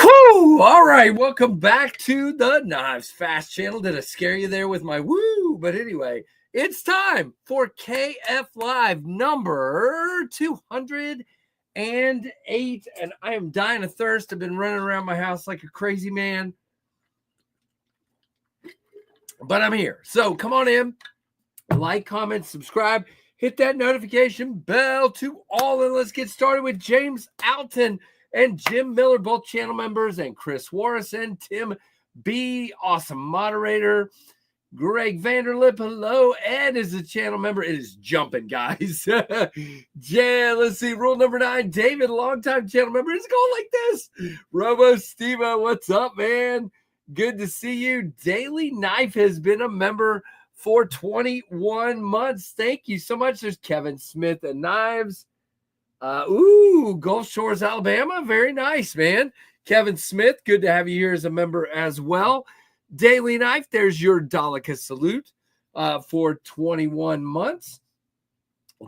Whoo! All right, welcome back to the Knives Fast channel. Did I scare you there with my woo? But anyway, it's time for KFLive number 208, and I am dying of thirst. I've been running around my house like a crazy man, but I'm here. So come on in, like, comment, subscribe, hit that notification bell to all, and let's get started with James Alton and Jim Miller, both channel members, and Chris Warras and Tim B, awesome moderator. Greg Vanderlip, hello, Ed is a channel member. It is jumping, guys. Yeah, let's see, rule number 9, David, longtime channel member. It's going like this. Robo Steva, what's up, man? Good to see you. Daily Knife has been a member for 21 months. Thank you so much. There's Kevin Smith and Knives. Gulf Shores, Alabama. Very nice, man. Kevin Smith, good to have you here as a member as well. Daily Knife, there's your Dalika salute for 21 months.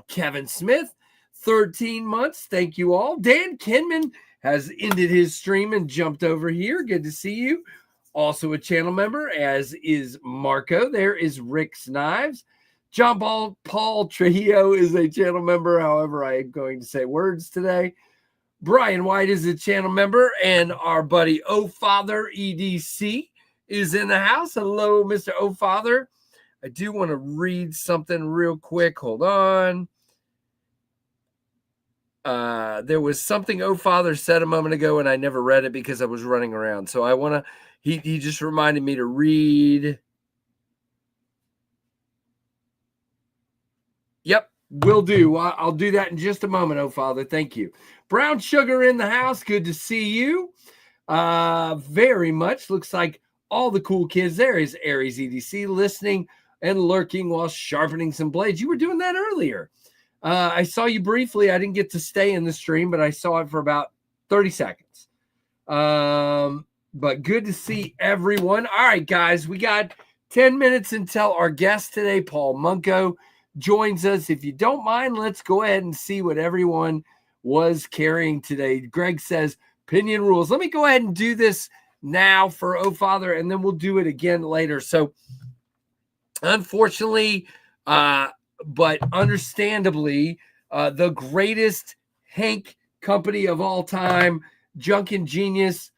Kevin Smith, 13 months. Thank you all. Dan Kinman has ended his stream and jumped over here. Good to see you. Also a channel member, as is Marco. There is Rick's Knives. John Paul Trujillo is a channel member. However, I am going to say words today. Brian White is a channel member, and our buddy O Father EDC is in the house. Hello, Mr. O Father. I do want to read something real quick. Hold on. There was something O Father said a moment ago, and I never read it because I was running around. So I want to. He just reminded me to read. Yep, will do. I'll do that in just a moment, oh, Father. Thank you. Brown Sugar in the house. Good to see you. Very much. Looks like all the cool kids. There is Aries EDC listening and lurking while sharpening some blades. You were doing that earlier. I saw you briefly. I didn't get to stay in the stream, but I saw it for about 30 seconds. But good to see everyone. All right, guys, we got 10 minutes until our guest today, Paul Munko, joins us. If you don't mind, let's go ahead and see what everyone was carrying today. Greg says, Pinion rules. Let me go ahead and do this now for Oh Father, and then we'll do it again later. So, unfortunately, but understandably, the greatest Hank company of all time, Junkin' Genius,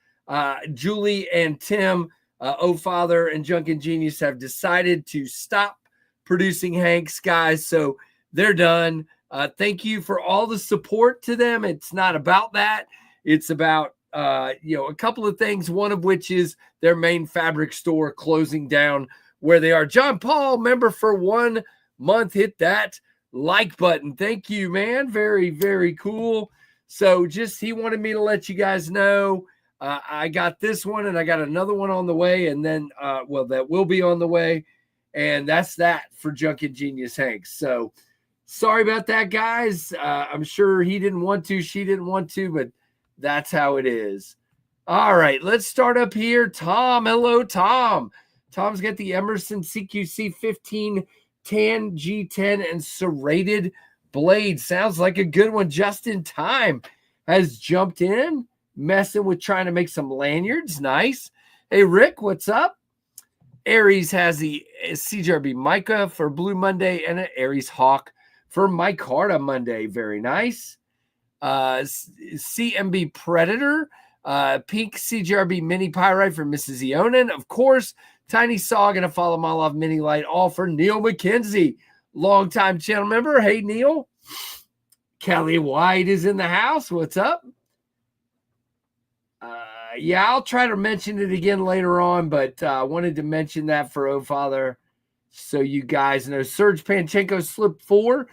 Julie and Tim, Oh Father and Junkin' Genius have decided to stop producing Hanks, guys. So they're done. Thank you for all the support to them. It's not about that. It's about, a couple of things, one of which is their main fabric store closing down where they are. John Paul, member for 1 month, hit that like button. Thank you, man. Very, very cool. So he wanted me to let you guys know I got this one and I got another one on the way. And then, that will be on the way. And that's that for Junkin' Genius Hanks. So sorry about that, guys. I'm sure he didn't want to, she didn't want to, but that's how it is. All right, let's start up here. Tom, hello, Tom. Tom's got the Emerson CQC 15 tan G10 and serrated blade. Sounds like a good one. Just in time has jumped in, messing with trying to make some lanyards. Nice. Hey, Rick, what's up? Aries has the CJRB Micah for Blue Monday and an Aries Hawk for Mike Harda Monday. Very nice. CMB Predator, pink CJRB Mini Pyrite for Mrs. Eonin. Of course, Tiny Saw going to follow Malov Mini Light, all for Neil McKenzie, longtime channel member. Hey, Neil. Kelly White is in the house. What's up? I'll try to mention it again later on, but I wanted to mention that for Oh Father so you guys know. Serge Panchenko slip 4.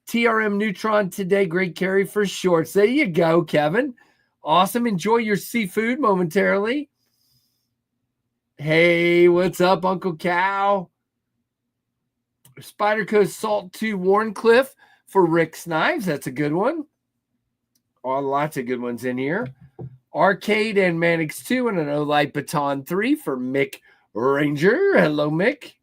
TRM Neutron today. Great carry for shorts. There you go, Kevin. Awesome. Enjoy your seafood momentarily. Hey, what's up, Uncle Cow? Spider Coast Salt 2 Warncliffe for Rick's Knives. That's a good one. Oh, lots of good ones in here. Arcade and Mannix 2 and an Olight Baton 3 for Mick Ranger. Hello, Mick.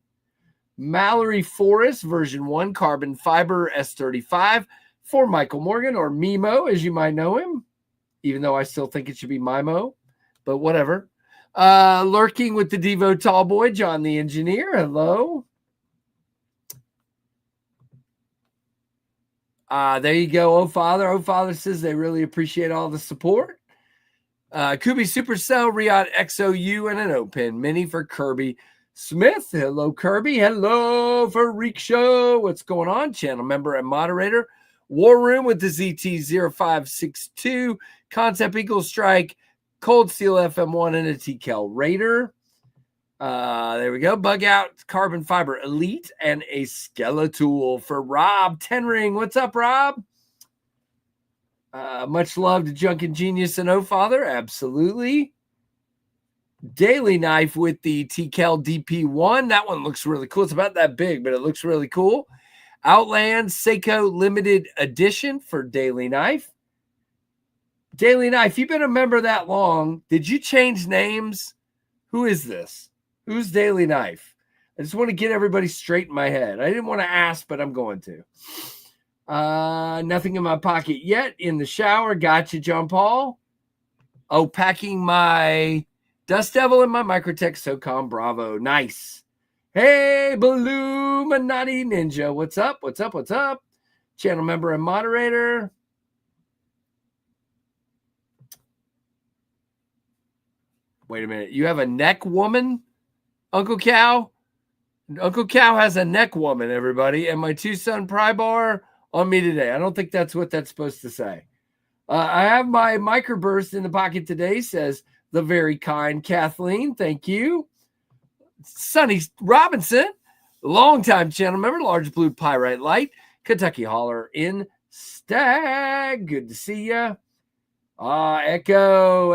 Mallory Forest version 1 carbon fiber S35 for Michael Morgan, or Mimo as you might know him, even though I still think it should be Mimo, but whatever. Lurking with the Devo Tall Boy, John the Engineer. Hello. There you go. Oh Father. Oh Father says they really appreciate all the support. Kubi Supercell, Riyadh XOU, and an O-Pen Mini for Kirby Smith. Hello, Kirby. Hello, Freak Show. What's going on? Channel member and moderator. War Room with the ZT0562. Concept Eagle Strike. Cold Steel FM1 and a TCal Raider. There we go. Bug Out Carbon Fiber Elite and a Skeletool for Rob Tenring. What's up, Rob? Much love to Junkin' Genius and Oh Father. Absolutely. Daily Knife with the TCal DP1. That one looks really cool. It's about that big, but it looks really cool. Outland Seiko Limited Edition for Daily Knife. Daily Knife, you've been a member that long. Did you change names? Who is this? Who's Daily Knife? I just want to get everybody straight in my head. I didn't want to ask, but I'm going to. Nothing in my pocket yet. In the shower. Gotcha, John Paul. Oh, packing my Dust Devil and my Microtech SOCOM Bravo. Nice. Hey, Balluminati Ninja. What's up? What's up? What's up? Channel member and moderator. Wait a minute. You have a neck woman, Uncle Cow? Uncle Cow has a neck woman, everybody. And my 2-son pry bar on me today. I don't think that's what that's supposed to say. I have my microburst in the pocket today, says the very kind Kathleen. Thank you. Sonny Robinson, longtime channel member, large blue pyrite light, Kentucky Holler in Stag. Good to see you. Echo,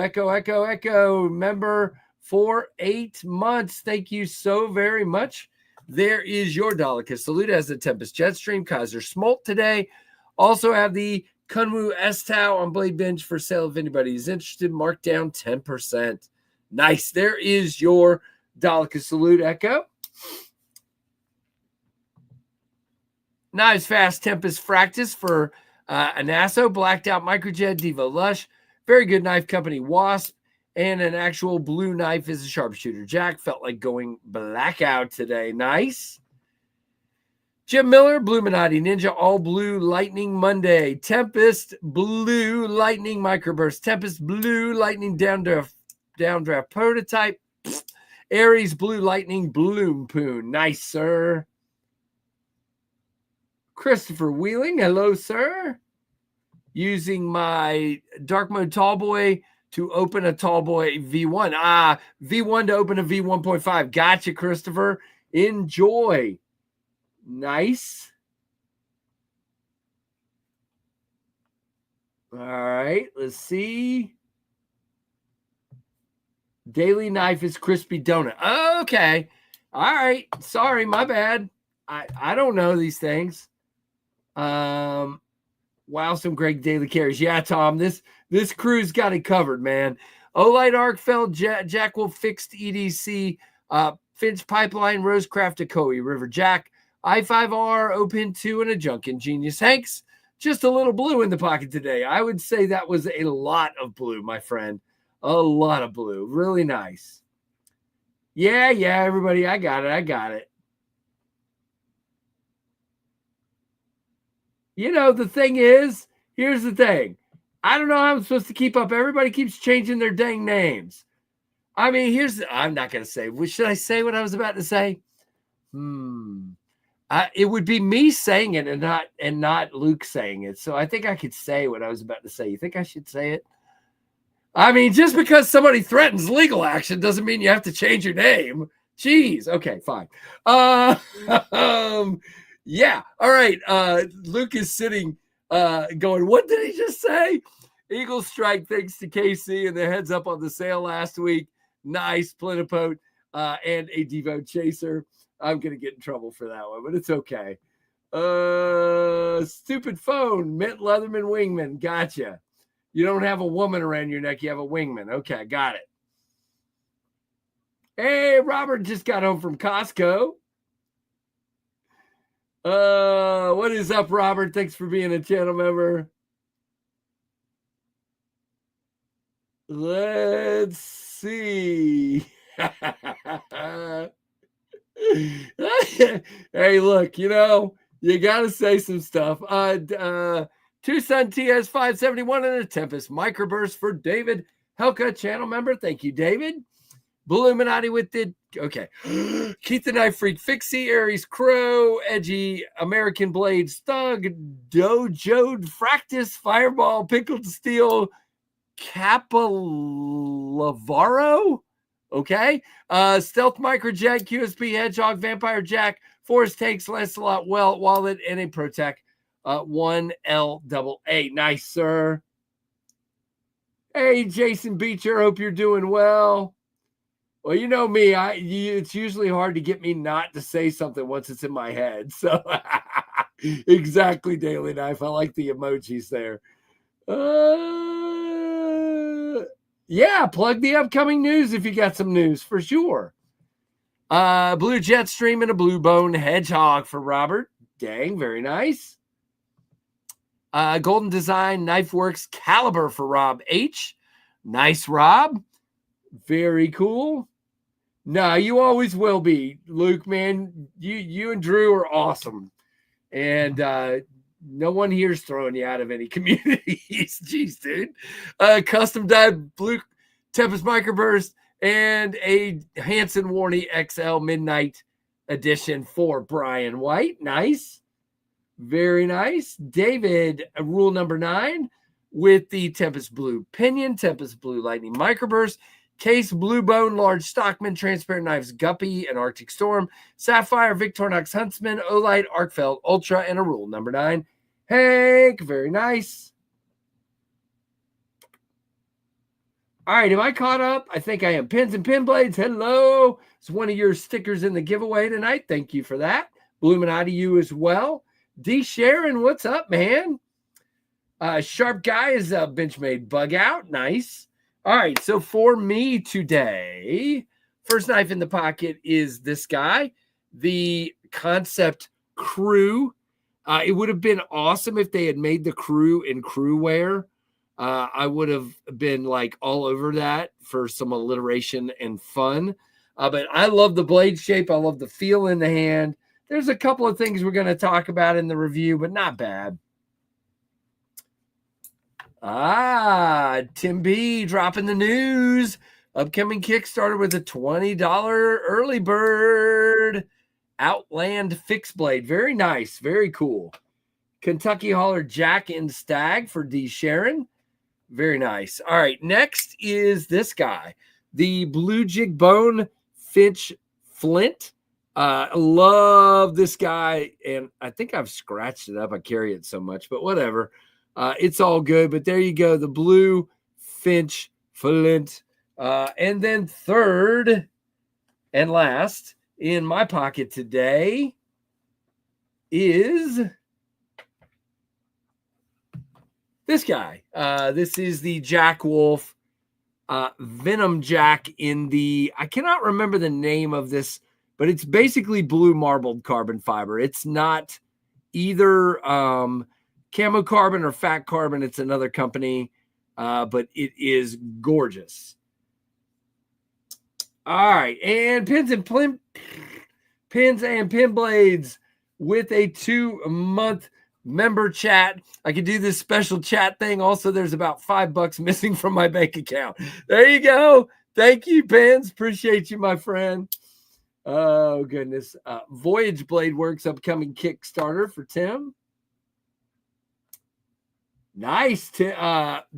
member for 8 months. Thank you so very much. There is your Daleka Salute as the Tempest Jetstream, Kaiser Smolt today. Also have the Kunwu S-Tau on Blade Binge for sale if anybody is interested. Marked down 10%. Nice. There is your Daleka Salute, Echo. Knives Fast Tempest Fractus for Anaso, Blacked Out Microjet, Devo Lush, Very Good Knife Company, Wasp, and an actual blue knife is a sharpshooter. Jack felt like going blackout today. Nice. Jim Miller, Blue Minotti Ninja, All Blue Lightning Monday. Tempest, Blue Lightning Microburst. Tempest, Blue Lightning Downdraft Prototype. Aries, Blue Lightning Bloom Poon. Nice, sir. Christopher Wheeling, hello, sir. Using my Dark Mode Tallboy to open a Tallboy V1. V1 to open a V1.5. Gotcha, Christopher. Enjoy. Nice. All right, let's see. Daily Knife is Crispy Donut. Okay. All right. Sorry, my bad. I don't know these things. Wow, some great daily carries. Yeah, Tom, this crew's got it covered, man. Olight Arkfeld, Jack Wolf Fixed EDC, Finch Pipeline, Rosecraft, Akoi, River Jack, I5R, Opin 2, and a Junkin Genius. Hanks, just a little blue in the pocket today. I would say that was a lot of blue, my friend. A lot of blue. Really nice. Yeah, everybody. I got it. You know, the thing is, here's the thing. I don't know how I'm supposed to keep up. Everybody keeps changing their dang names. I mean, I'm not going to say. Should I say what I was about to say? It would be me saying it and not Luke saying it. So I think I could say what I was about to say. You think I should say it? I mean, just because somebody threatens legal action doesn't mean you have to change your name. Jeez. Okay, fine. Yeah. All right. Luke is sitting going, what did he just say? Eagle Strike, thanks to KC and the heads up on the sale last week. Nice. Plenipote and a Devo Chaser. I'm going to get in trouble for that one, but it's okay. Stupid phone. Mint Leatherman Wingman. Gotcha. You don't have a woman around your neck. You have a wingman. Okay, got it. Hey, Robert just got home from Costco. What is up, Robert? Thanks for being a channel member. Let's see. Hey, look, you know, you got to say some stuff. Tucson TS 571 and a Tempest Microburst for David Helka, channel member. Thank you, David. Illuminati with the okay. Keith the Knife Freak, Fixie, Aries Crow, Edgy, American Blades, Thug, Dojode, Fractus, Fireball, Pickled Steel, Capolavaro. Okay. Stealth Microjet, QSP Hedgehog, Vampire Jack, Forest Takes, Lancelot, Wallet, and a Protec. 1LAA. Nice, sir. Hey, Jason Beecher. Hope you're doing well. Well, you know me. It's usually hard to get me not to say something once it's in my head. So, exactly, Daily Knife. I like the emojis there. Yeah, plug the upcoming news if you got some news for sure. Blue Jetstream and a Blue Bone Hedgehog for Robert. Dang, very nice. Golden Design Knife Works Caliber for Rob H. Nice, Rob. Very cool. No, you always will be, Luke, man. You and Drew are awesome. And no one here is throwing you out of any communities. Jeez, dude. Custom dyed Blue Tempest Microburst and a Hanson Warney XL Midnight Edition for Brian White. Nice. Very nice. David, rule number 9 with the Tempest Blue Pinion, Tempest Blue Lightning Microburst, Case Blue Bone, Large Stockman, Transparent Knives, Guppy, and Arctic Storm, Sapphire, Victorinox Huntsman, Olight, Arkfeld, Ultra, and a rule number 9. Hank, very nice. All right, am I caught up? I think I am. Pins and Pin Blades, hello. It's one of your stickers in the giveaway tonight. Thank you for that. Illuminati, you as well. D. Sharon, what's up, man? Sharp Guy is a Benchmade Bug Out. Nice. All right, so for me today, first knife in the pocket is this guy, the Concept Crew It would have been awesome if they had made the crew in crew wear. I would have been like all over that for some alliteration and fun. But I love the blade shape. I love the feel in the hand. There's a couple of things we're going to talk about in the review, but not bad. Tim B dropping the news. Upcoming Kickstarter with a $20 early bird Outland fixed blade. Very nice. Very cool. Kentucky Hauler Jack and Stag for D. Sharon. Very nice. All right. Next is this guy, the Blue Jig Bone Finch Flint. I love this guy, and I think I've scratched it up. I carry it so much, but whatever. It's all good. But there you go, the Blue Finch Flint. And then third and last in my pocket today is this guy. This is the Jack Wolf Venom Jack in the, I cannot remember the name of this, but it's basically blue marbled carbon fiber. It's not either camo carbon or fat carbon. It's another company, but it is gorgeous. All right, and pins and pin blades with a 2-month member chat. I could do this special chat thing. Also, there's about $5 missing from my bank account. There you go. Thank you, Pins. Appreciate you, my friend. Oh, goodness. Voyage Blade Works upcoming Kickstarter for Tim. Nice.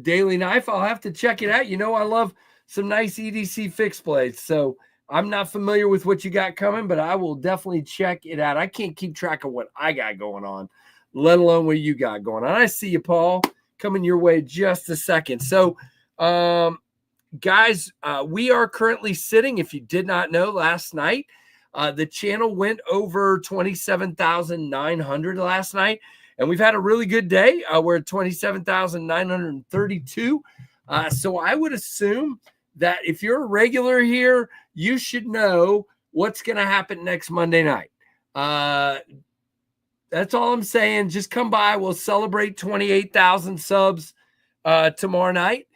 Daily Knife. I'll have to check it out. You know, I love some nice EDC fixed blades. So I'm not familiar with what you got coming, but I will definitely check it out. I can't keep track of what I got going on, let alone what you got going on. I see you, Paul, coming your way just a second. So, guys, we are currently sitting, if you did not know, last night, the channel went over 27,900 last night, and we've had a really good day. We're at 27,932. So I would assume that if you're a regular here, you should know what's going to happen next Monday night. That's all I'm saying. Just come by. We'll celebrate 28,000 subs tomorrow night.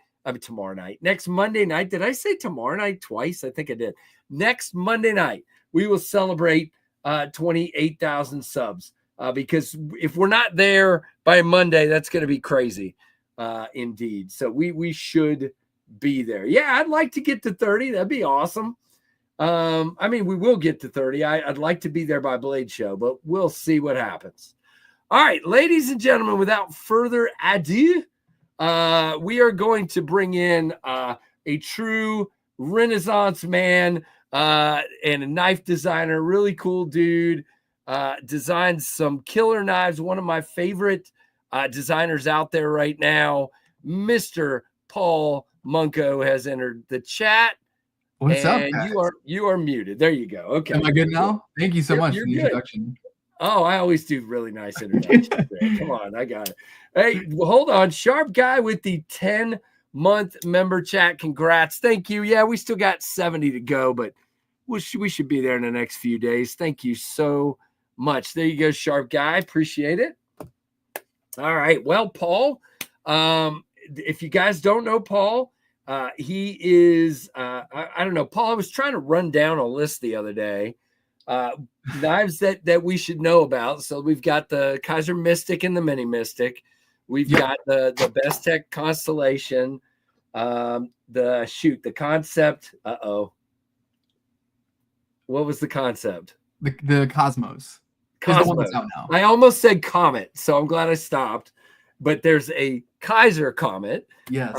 Next Monday night. Did I say tomorrow night twice? I think I did. Next Monday night, we will celebrate 28,000 subs because if we're not there by Monday, that's going to be crazy indeed. So we should be there. Yeah, I'd like to get to 30. That'd be awesome. I mean, we will get to 30. I'd like to be there by Blade Show, but we'll see what happens. All right, ladies and gentlemen, without further ado, we are going to bring in a true Renaissance man and a knife designer, really cool dude, designs some killer knives. One of my favorite designers out there right now, Mr. Paul Munko, has entered the chat. What's up, guys? You are muted. There you go. Okay. Am I good now? Thank you so much for the introduction. Oh, I always do really nice introductions. Come on, I got it. Hey, well, hold on. Sharp Guy with the 10-month member chat. Congrats. Thank you. Yeah, we still got 70 to go, but we should be there in the next few days. Thank you so much. There you go, Sharp Guy. Appreciate it. All right. Well, Paul, if you guys don't know Paul, he is, I don't know, Paul, I was trying to run down a list the other day, knives that we should know about. So we've got the Kaiser Mystic and the Mini Mystic. We've got the Bestech Constellation, the Concept. What was the Concept? The Cosmos. Cosmos. The one that's out now. I almost said Comet, so I'm glad I stopped. But there's a Kaiser Comet. Yes.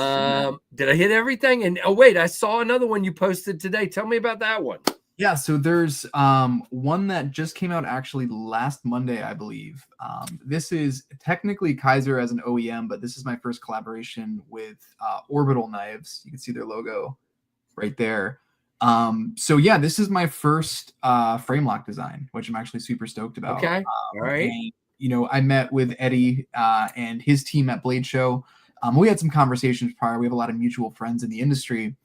Did I hit everything? And oh wait, I saw another one you posted today. Tell me about that one. Yeah, so there's one that just came out actually last Monday, I believe. This is technically Kaiser as an OEM, but this is my first collaboration with Orbital Knives. You can see their logo right there. So yeah, this is my first frame lock design, which I'm actually super stoked about. Okay. All right. And, you know, I met with Eddie and his team at Blade Show. We had some conversations prior. We have a lot of mutual friends in the industry.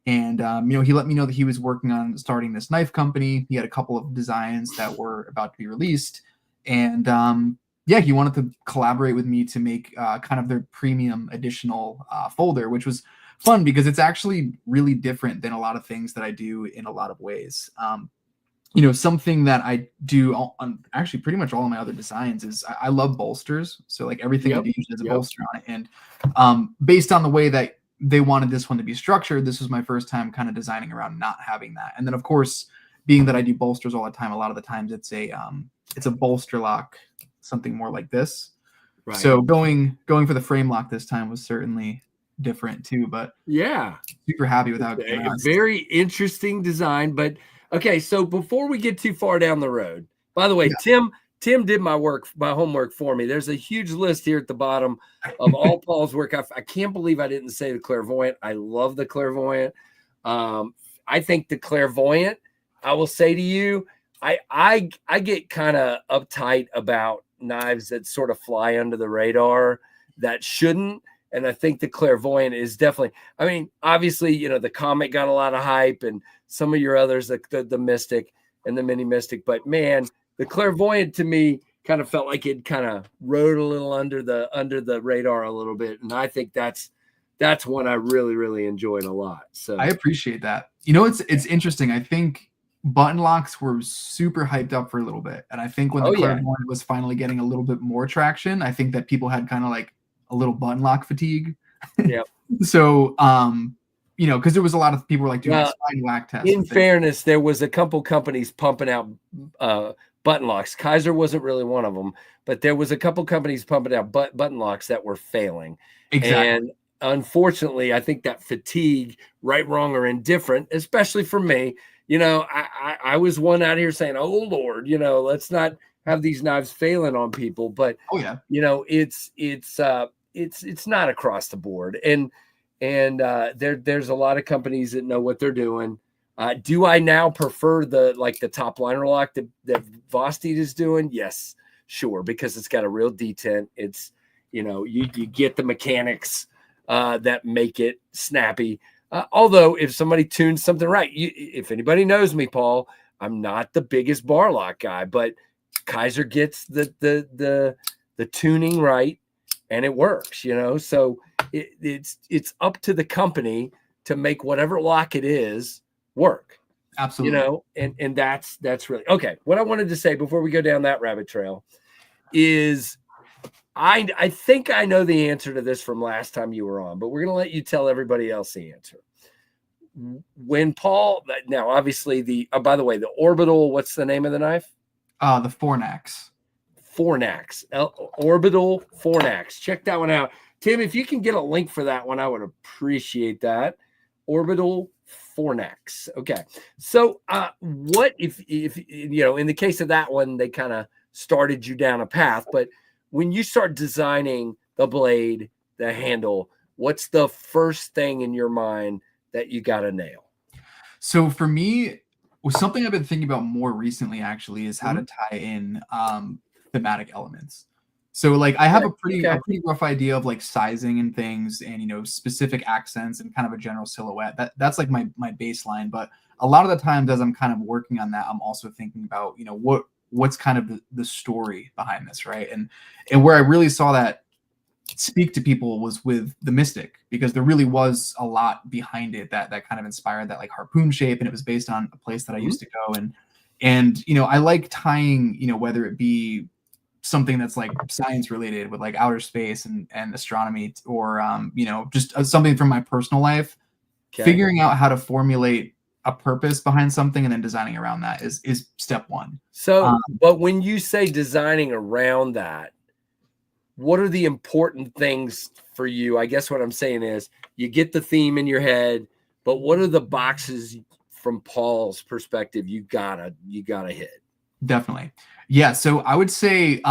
And, you know, he let me know that he was working on starting this knife company. He had a couple of designs that were about to be released. And yeah, he wanted to collaborate with me to make kind of their premium additional folder, which was fun because it's actually really different than a lot of things that I do in a lot of ways. Something that I do on actually pretty much all of my other designs is I love bolsters. So like everything I do usually has a bolster on it. And based on the way that they wanted this one to be structured, this was my first time kind of designing around not having that. And then of course, being that I do bolsters all the time, a lot of the times it's a bolster lock, something more like this. Right. So going for the frame lock this time was certainly different too, but yeah, super happy with how a very interesting design. But okay, so before we get too far down the road, by the way, Tim did my homework for me. There's a huge list here at the bottom of all Paul's work. I can't believe I didn't say the clairvoyant. I love the clairvoyant. I think the clairvoyant, I will say to you, I get kind of uptight about knives that sort of fly under the radar that shouldn't. And I think the clairvoyant is definitely, I mean, obviously, the Comet got a lot of hype and some of your others, the Mystic and the Mini Mystic. But man, the clairvoyant to me kind of felt like it kind of rode a little under the radar a little bit. And I think that's one I really, really enjoyed a lot. So I appreciate that. It's interesting. I think button locks were super hyped up for a little bit. And I think when the clairvoyant was finally getting a little bit more traction, I think that people had kind of like a little button lock fatigue. Yeah. So, because there was a lot of people were like doing spine whack tests. In fairness, there was a couple companies pumping out button locks. Kaiser wasn't really one of them, but there was a couple companies pumping out button locks that were failing. Exactly. And unfortunately, I think that fatigue, right, wrong, or indifferent, especially for me, I was one out here saying, "Oh Lord, let's not have these knives failing on people." But it's not across the board, and there's a lot of companies that know what they're doing. Do I now prefer the top liner lock that Vosteed is doing? Yes, sure, because it's got a real detent. It's you get the mechanics that make it snappy. Although if somebody tunes something right, if anybody knows me, Paul, I'm not the biggest bar lock guy, but Kaiser gets the tuning right and it works, so it's up to the company to make whatever lock it is work. Absolutely. And that's really okay. What I wanted to say before we go down that rabbit trail is I think I know the answer to this from last time you were on, but we're going to let you tell everybody else the answer. When Paul, now obviously by the way, the orbital, what's the name of the knife? The Fornax. Orbital Fornax. Check that one out. Tim, if you can get a link for that one, I would appreciate that. Orbital Fornax. Okay. So what if in the case of that one, they kind of started you down a path, but when you start designing the blade, the handle, what's the first thing in your mind that you got to nail? So for me, something I've been thinking about more recently actually is how to tie in thematic elements. So like I have a pretty rough idea of like sizing and things and specific accents and kind of a general silhouette. That's like my baseline. But a lot of the times as I'm kind of working on that, I'm also thinking about what's kind of the story behind this, right? And where I really saw that speak to people was with the Mystic, because there really was a lot behind it that kind of inspired that like harpoon shape, and it was based on a place that I used to go. And I like tying, whether it be something that's like science related with like outer space and astronomy, or just something from my personal life, figuring out how to formulate a purpose behind something and then designing around that is step one. So, but when you say designing around that, what are the important things for you? I guess what I'm saying is you get the theme in your head, but what are the boxes from Paul's perspective you gotta hit? Definitely. Yeah. So I would say,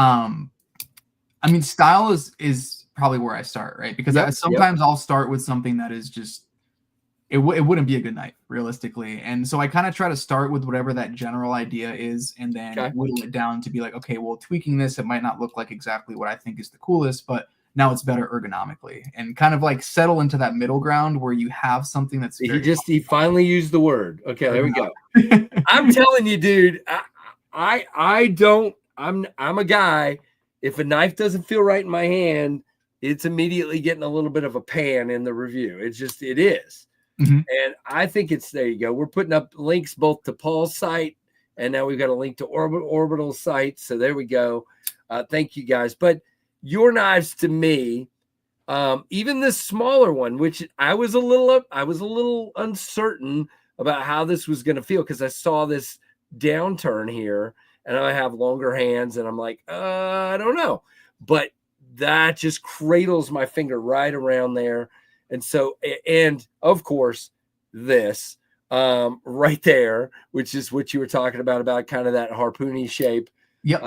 style is probably where I start, right? Because sometimes I'll start with something that is just, it wouldn't be a good night realistically. And so I kind of try to start with whatever that general idea is, and then whittle it down to be like, okay, well, tweaking this, it might not look like exactly what I think is the coolest, but now it's better ergonomically, and kind of like settle into that middle ground where you have something that's he finally used the word. Okay, there we go. I'm telling you, dude, I'm a guy if a knife doesn't feel right in my hand, it's immediately getting a little bit of a pan in the review. It is. Mm-hmm. And I think there you go. We're putting up links both to Paul's site, and now we've got a link to Orbital site. So there we go. Thank you guys. But your knives, to me, even this smaller one, which I was a little uncertain about how this was going to feel, because I saw this downturn here and I have longer hands and I'm like, I don't know. But that just cradles my finger right around there. And so, and of course, this right there, which is what you were talking about kind of that harpoony shape. Yep.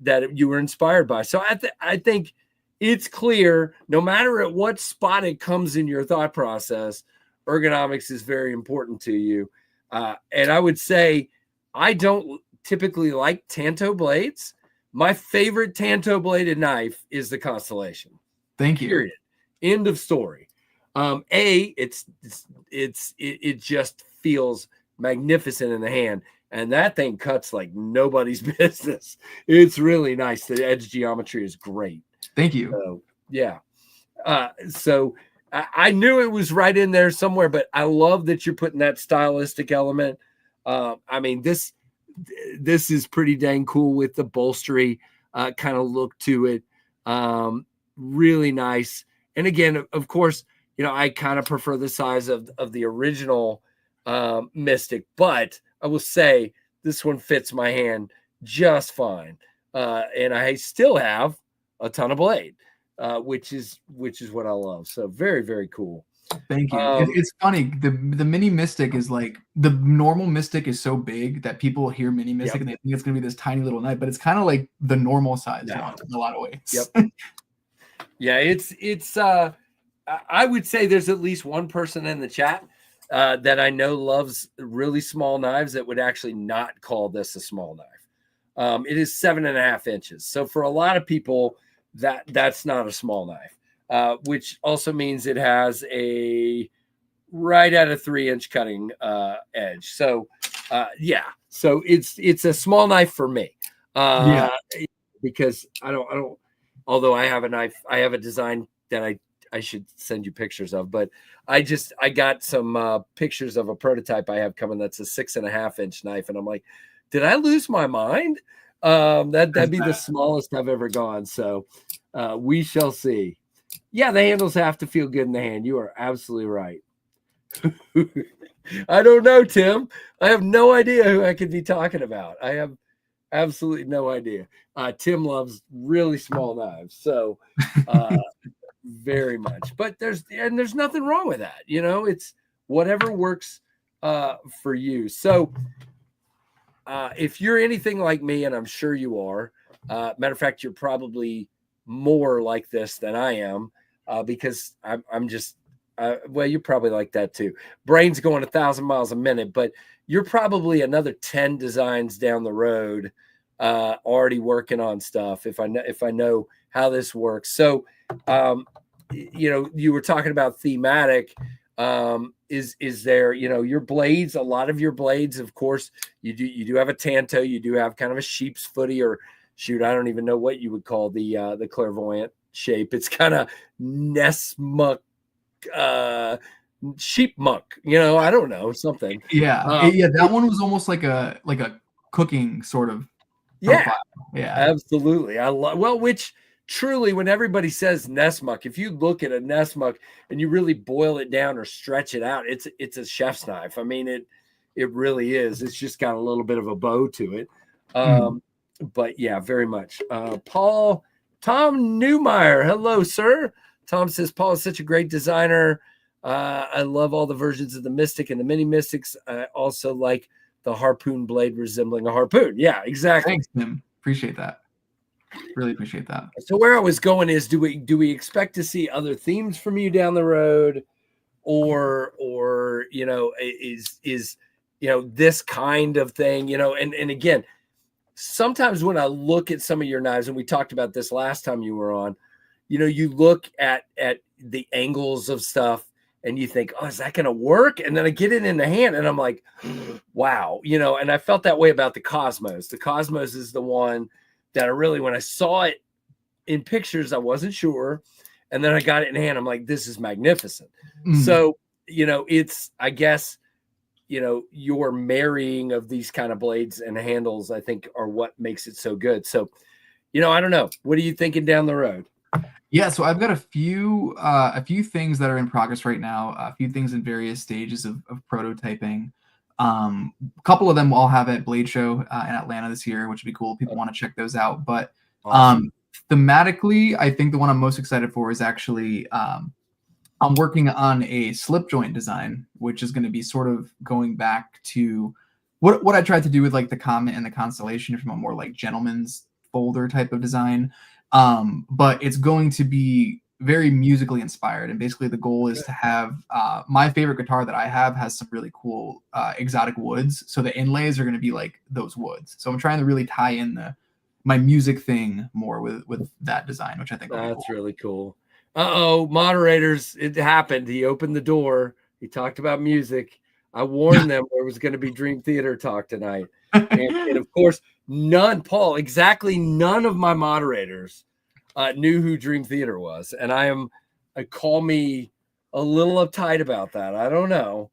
That you were inspired by. So I think it's clear, no matter at what spot it comes in your thought process, ergonomics is very important to you. And I would say I don't typically like tanto blades. My favorite tanto bladed knife is the Constellation. Thank you. Period. End of story. It just feels magnificent in the hand. And that thing cuts like nobody's business. It's really nice. The edge geometry is great. Thank you. So, yeah. So I knew it was right in there somewhere, but I love that you're putting that stylistic element. I mean, this is pretty dang cool with the bolstery kind of look to it. Really nice. And again, of course, I kind of prefer the size of the original Mystic, but I will say this one fits my hand just fine. And I still have a ton of blade, which is what I love. So very, very cool. Thank you. It's funny. The mini Mystic is like, the normal Mystic is so big that people hear mini Mystic and they think it's going to be this tiny little knife, but it's kind of like the normal size one in a lot of ways. Yep. Yeah. It's I would say there's at least one person in the chat that I know loves really small knives that would actually not call this a small knife. It is 7.5 inches. So for a lot of people, that's not a small knife, which also means it has a right at a 3-inch cutting edge. So so it's a small knife for me. Because I don't, although I have a knife, I have a design that I should send you pictures of, but I got some pictures of a prototype I have coming that's a 6.5-inch knife, and I'm like, did I lose my mind? That'd be the smallest I've ever gone. So we shall see. Yeah, the handles have to feel good in the hand. You are absolutely right. I don't know, Tim. I have no idea who I could be talking about. I have absolutely no idea. Tim loves really small knives, so very much. But there's nothing wrong with that. It's whatever works for you. So if you're anything like me, and I'm sure you are, matter of fact, you're probably more like this than I am, because I'm just well, you're probably like that too. Brain's going 1,000 miles a minute, but you're probably another 10 designs down the road, already working on stuff. If I know how this works. So, you were talking about thematic. Is there, your blades, a lot of your blades, of course, you do have a tanto, you do have kind of a sheep's footy, or shoot, I don't even know what you would call the clairvoyant shape. It's kind of Nessmuck, sheep muck, I don't know, something. That one was almost like a cooking sort of profile. Absolutely. I love, well, which truly, when everybody says Nessmuck, if you look at a Nessmuck and you really boil it down or stretch it out, it's a chef's knife. I mean, it really is. It's just got a little bit of a bow to it. But yeah, very much. Tom Newmeyer, hello, sir. Tom says, Paul is such a great designer. I love all the versions of the Mystic and the Mini Mystics. I also like the harpoon blade resembling a harpoon. Yeah, exactly. Thanks, Tim. Appreciate that. Really appreciate that. So where I was going is, do we expect to see other themes from you down the road, or is this kind of thing, and again, sometimes when I look at some of your knives, and we talked about this last time you were on, you look at the angles of stuff and you think, oh, is that going to work? And then I get it in the hand and I'm like, wow, and I felt that way about the Cosmos. The Cosmos is the one that I really, when I saw it in pictures, I wasn't sure. And then I got it in hand. I'm like, this is magnificent. Mm. So, it's, I guess, your marrying of these kind of blades and handles, I think, are what makes it so good. So, I don't know. What are you thinking down the road? Yeah, so I've got a few things that are in progress right now, a few things in various stages of prototyping. A couple of them I'll have at Blade Show in Atlanta this year, which would be cool. People want to check those out. But Awesome. thematically, I think the one I'm most excited for is actually I'm working on a slip joint design, which is going to be sort of going back to what I tried to do with like the Comet and the Constellation from a more like gentleman's folder type of design. But it's going to be very musically inspired. And basically the goal is to have my favorite guitar that I have has some really cool exotic woods. So the inlays are going to be like those woods. So I'm trying to really tie in my music thing more with that design, which I think will be cool. That's really cool. Uh-oh, moderators, it happened. He opened the door. He talked about music. I warned them there was going to be Dream Theater talk tonight. And of course, none of my moderators knew who Dream Theater was. And I call me a little uptight about that. I don't know.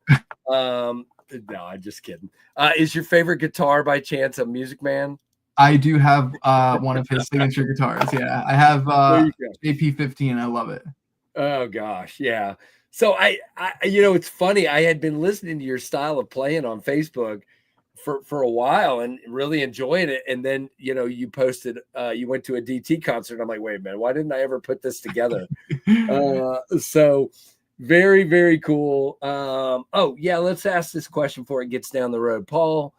No, I'm just kidding. Is your favorite guitar by chance a Music Man? I do have one of his signature guitars. Yeah, I have AP15. I love it. Oh gosh, yeah. So I it's funny. I had been listening to your style of playing on Facebook for a while and really enjoying it. And then you posted you went to a DT concert. I'm like, wait a minute, why didn't I ever put this together? So very, very cool. Oh yeah, let's ask this question before it gets down the road. Paul,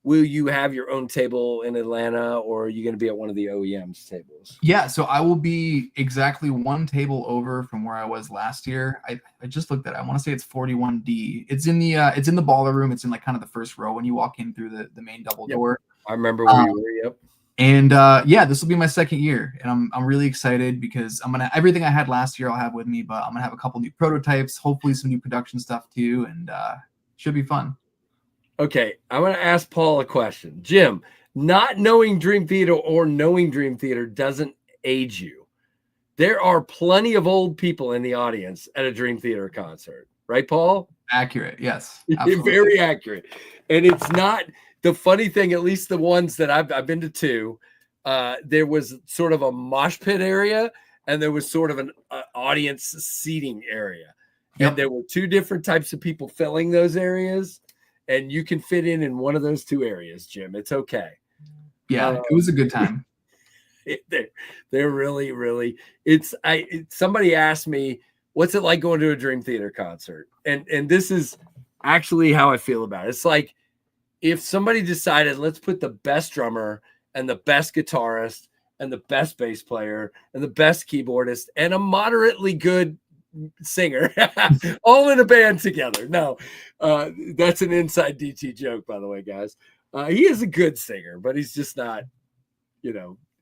will you have your own table in Atlanta, or are you going to be at one of the OEM's tables? Yeah, so I will be exactly one table over from where I was last year. I just looked at it. I want to say it's 41D. It's in the baller room. It's in like kind of the first row when you walk in through the main double door. I remember where you were. Yep. And yeah, this will be my second year, and I'm really excited because everything I had last year I'll have with me, but I'm gonna have a couple new prototypes, hopefully some new production stuff too, and should be fun. Okay, I'm going to ask Paul a question. Jim, not knowing Dream Theater or knowing Dream Theater doesn't age you. There are plenty of old people in the audience at a Dream Theater concert, right, Paul? Accurate, yes. Absolutely. Very accurate. And it's not the funny thing, at least the ones that I've been to two, there was sort of a mosh pit area and there was sort of an audience seating area. Yep. And there were two different types of people filling those areas. And you can fit in one of those two areas, Jim. It's okay. Yeah, it was a good time. They're really, really. Somebody asked me, "What's it like going to a Dream Theater concert?" And this is actually how I feel about it. It's like if somebody decided, let's put the best drummer and the best guitarist and the best bass player and the best keyboardist and a moderately good singer all in a band together. No, that's an inside DT joke, by the way, guys. He is a good singer, but he's just not,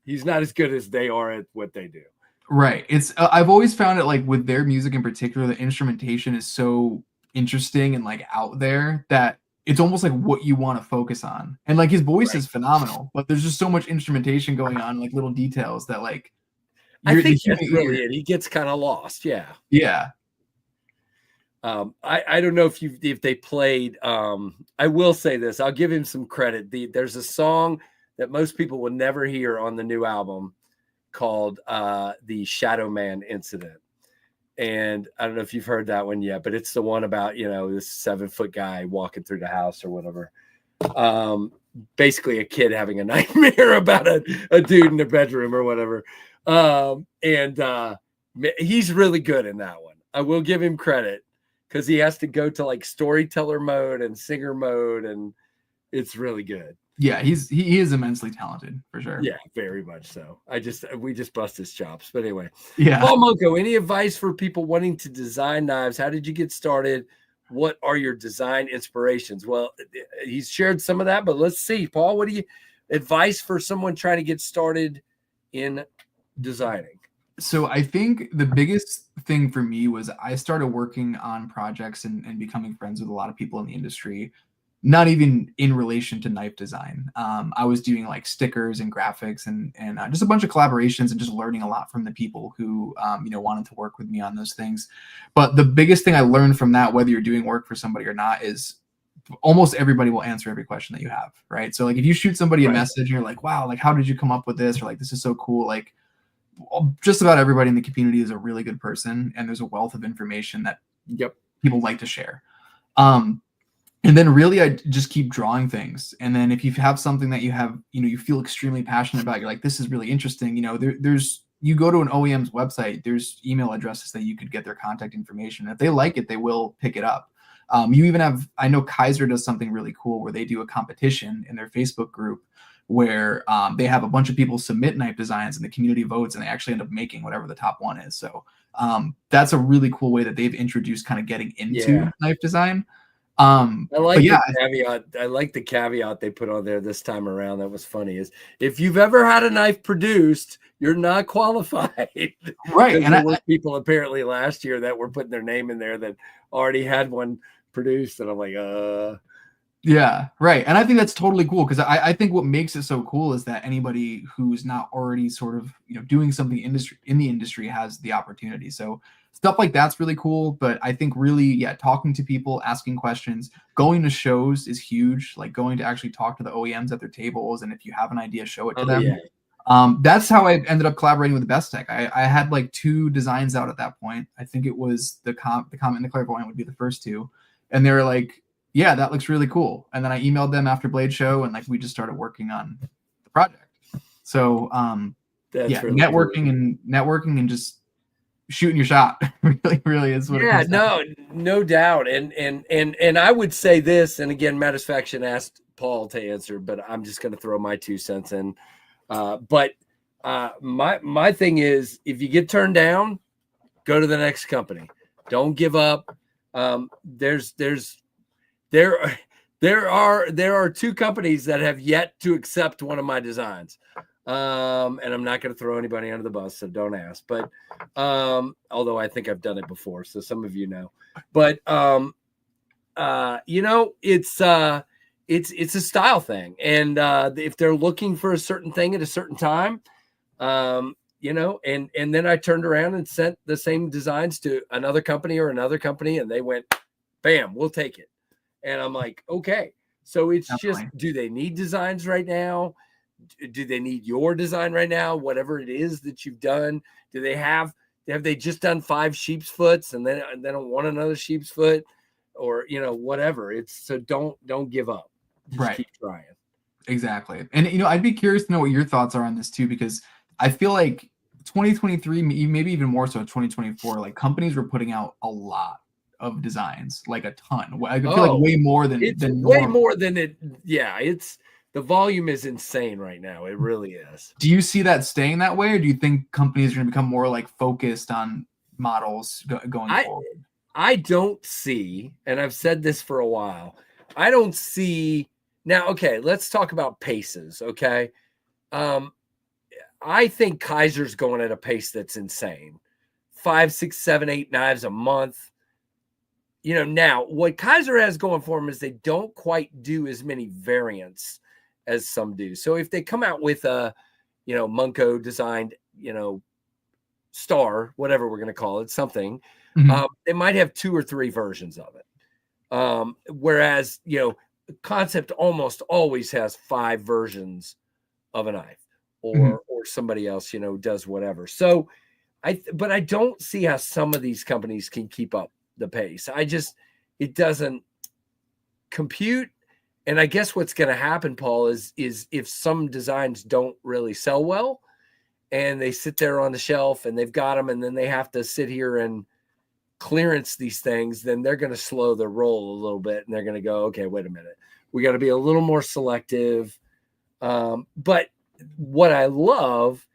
he's not as good as they are at what they do. Right. It's I've always found it like with their music in particular, the instrumentation is so interesting and like out there that it's almost like what you want to focus on. And like his voice is phenomenal, but there's just so much instrumentation going on, like little details that like I think that's really it. He gets kind of lost. Yeah. Yeah. I don't know if they played. I will say this. I'll give him some credit. There's a song that most people will never hear on the new album called the Shadow Man Incident. And I don't know if you've heard that one yet, but it's the one about, this 7-foot guy walking through the house or whatever. Basically a kid having a nightmare about a dude in the bedroom or whatever. He's really good in that one. I will give him credit because he has to go to like storyteller mode and singer mode, and it's really good. Yeah, he is immensely talented for sure. Yeah, very much so. We just bust his chops. But anyway, yeah. Paul Munko, any advice for people wanting to design knives? How did you get started? What are your design inspirations? Well, he's shared some of that, but let's see. Paul, what do you advice for someone trying to get started in designing? So I think the biggest thing for me was I started working on projects and becoming friends with a lot of people in the industry not even in relation to knife design. I was doing like stickers and graphics and just a bunch of collaborations and just learning a lot from the people who wanted to work with me on those things. But the biggest thing I learned from that, whether you're doing work for somebody or not, is almost everybody will answer every question that you have, right? So like if you shoot somebody a message and you're like, wow, like how did you come up with this, or like this is so cool, like just about everybody in the community is a really good person, and there's a wealth of information that people like to share. And then really I just keep drawing things. And then if you have something that you have, you feel extremely passionate about, you're like, this is really interesting. There's you go to an OEM's website, there's email addresses that you could get their contact information. If they like it, they will pick it up. You even have, I know Kaiser does something really cool where they do a competition in their Facebook group where they have a bunch of people submit knife designs and the community votes, and they actually end up making whatever the top one is. So that's a really cool way that they've introduced kind of getting into knife design. I like the caveat. I like the caveat they put on there this time around. That was funny. Is if you've ever had a knife produced, you're not qualified. Right. And there were people apparently last year that were putting their name in there that already had one produced, and I'm like, Yeah, right. And I think that's totally cool, because I think what makes it so cool is that anybody who's not already sort of doing something in the industry has the opportunity. So stuff like that's really cool. But I think really, talking to people, asking questions, going to shows is huge. Like going to actually talk to the OEMs at their tables, and if you have an idea, show it to them. Yeah. That's how I ended up collaborating with the Best Tech. I had like 2 designs out at that point. I think it was the comment and the clairvoyant would be the first 2, and they were like, yeah, that looks really cool. And then I emailed them after Blade Show, and like we just started working on the project. So that's really networking and just shooting your shot really is what it comes down to. No doubt. And I would say this, and again, Matisfaction asked Paul to answer, but I'm just going to throw my 2 cents in. But my thing is, if you get turned down, go to the next company. Don't give up. There are 2 companies that have yet to accept one of my designs. And I'm not going to throw anybody under the bus, so don't ask. But although I think I've done it before, so some of you know. But it's a style thing, and if they're looking for a certain thing at a certain time, and then I turned around and sent the same designs to another company, and they went, bam, we'll take it. And I'm like, okay. So it's just, do they need designs right now? Do they need your design right now? Whatever it is that you've done, have they just done 5 sheep's foots and then they don't want another sheep's foot, or whatever. It's so don't give up. Just keep trying. Exactly. And I'd be curious to know what your thoughts are on this too, because I feel like 2023, maybe even more so 2024, like companies were putting out a lot of designs, like a ton. I feel like way more than way more than it. Yeah, it's the volume is insane right now. It really is. Do you see that staying that way, or do you think companies are going to become more like focused on models going forward? I don't see, and I've said this for a while, I don't see now. Okay, let's talk about paces. Okay, I think Kaiser's going at a pace that's insane. 5, 6, 7, 8 knives a month. Now what Kaiser has going for them is they don't quite do as many variants as some do. So if they come out with a, Munko designed, star, whatever we're going to call it, something, they might have 2 or 3 versions of it. Whereas, Concept almost always has 5 versions of a knife, or somebody else, does whatever. So but I don't see how some of these companies can keep up the pace. It doesn't compute. And I guess what's going to happen, Paul, is if some designs don't really sell well and they sit there on the shelf and they've got them, and then they have to sit here and clearance these things, then they're going to slow their roll a little bit, and they're going to go, okay, wait a minute, we got to be a little more selective. But what I love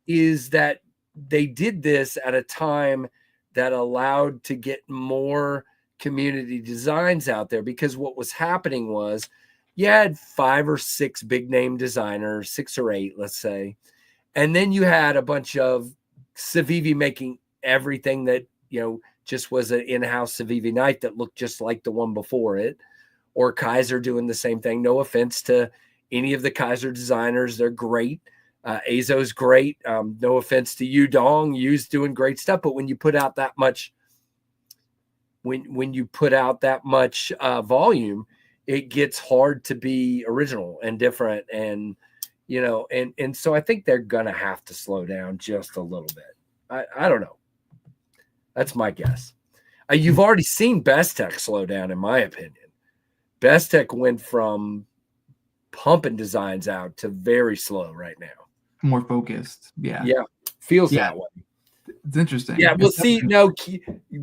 is that they did this at a time that allowed to get more community designs out there, because what was happening was you had 5 or 6 big name designers, 6 or 8, let's say. And then you had a bunch of Civivi making everything that, just was an in-house Civivi knife that looked just like the one before it. or Kaiser doing the same thing. No offense to any of the Kaiser designers. They're great. Azo's great. No offense to you, Dong. You's doing great stuff. But when you put out that much, when you put out that much volume, it gets hard to be original and different. And, you know, and so I think they're going to have to slow down just a little bit. I don't know. That's my guess. You've already seen Best Tech slow down, in my opinion. Best Tech went from pumping designs out to very slow right now. More focused. Yeah. Yeah. Feels that way. It's interesting. Yeah. Well, see, no,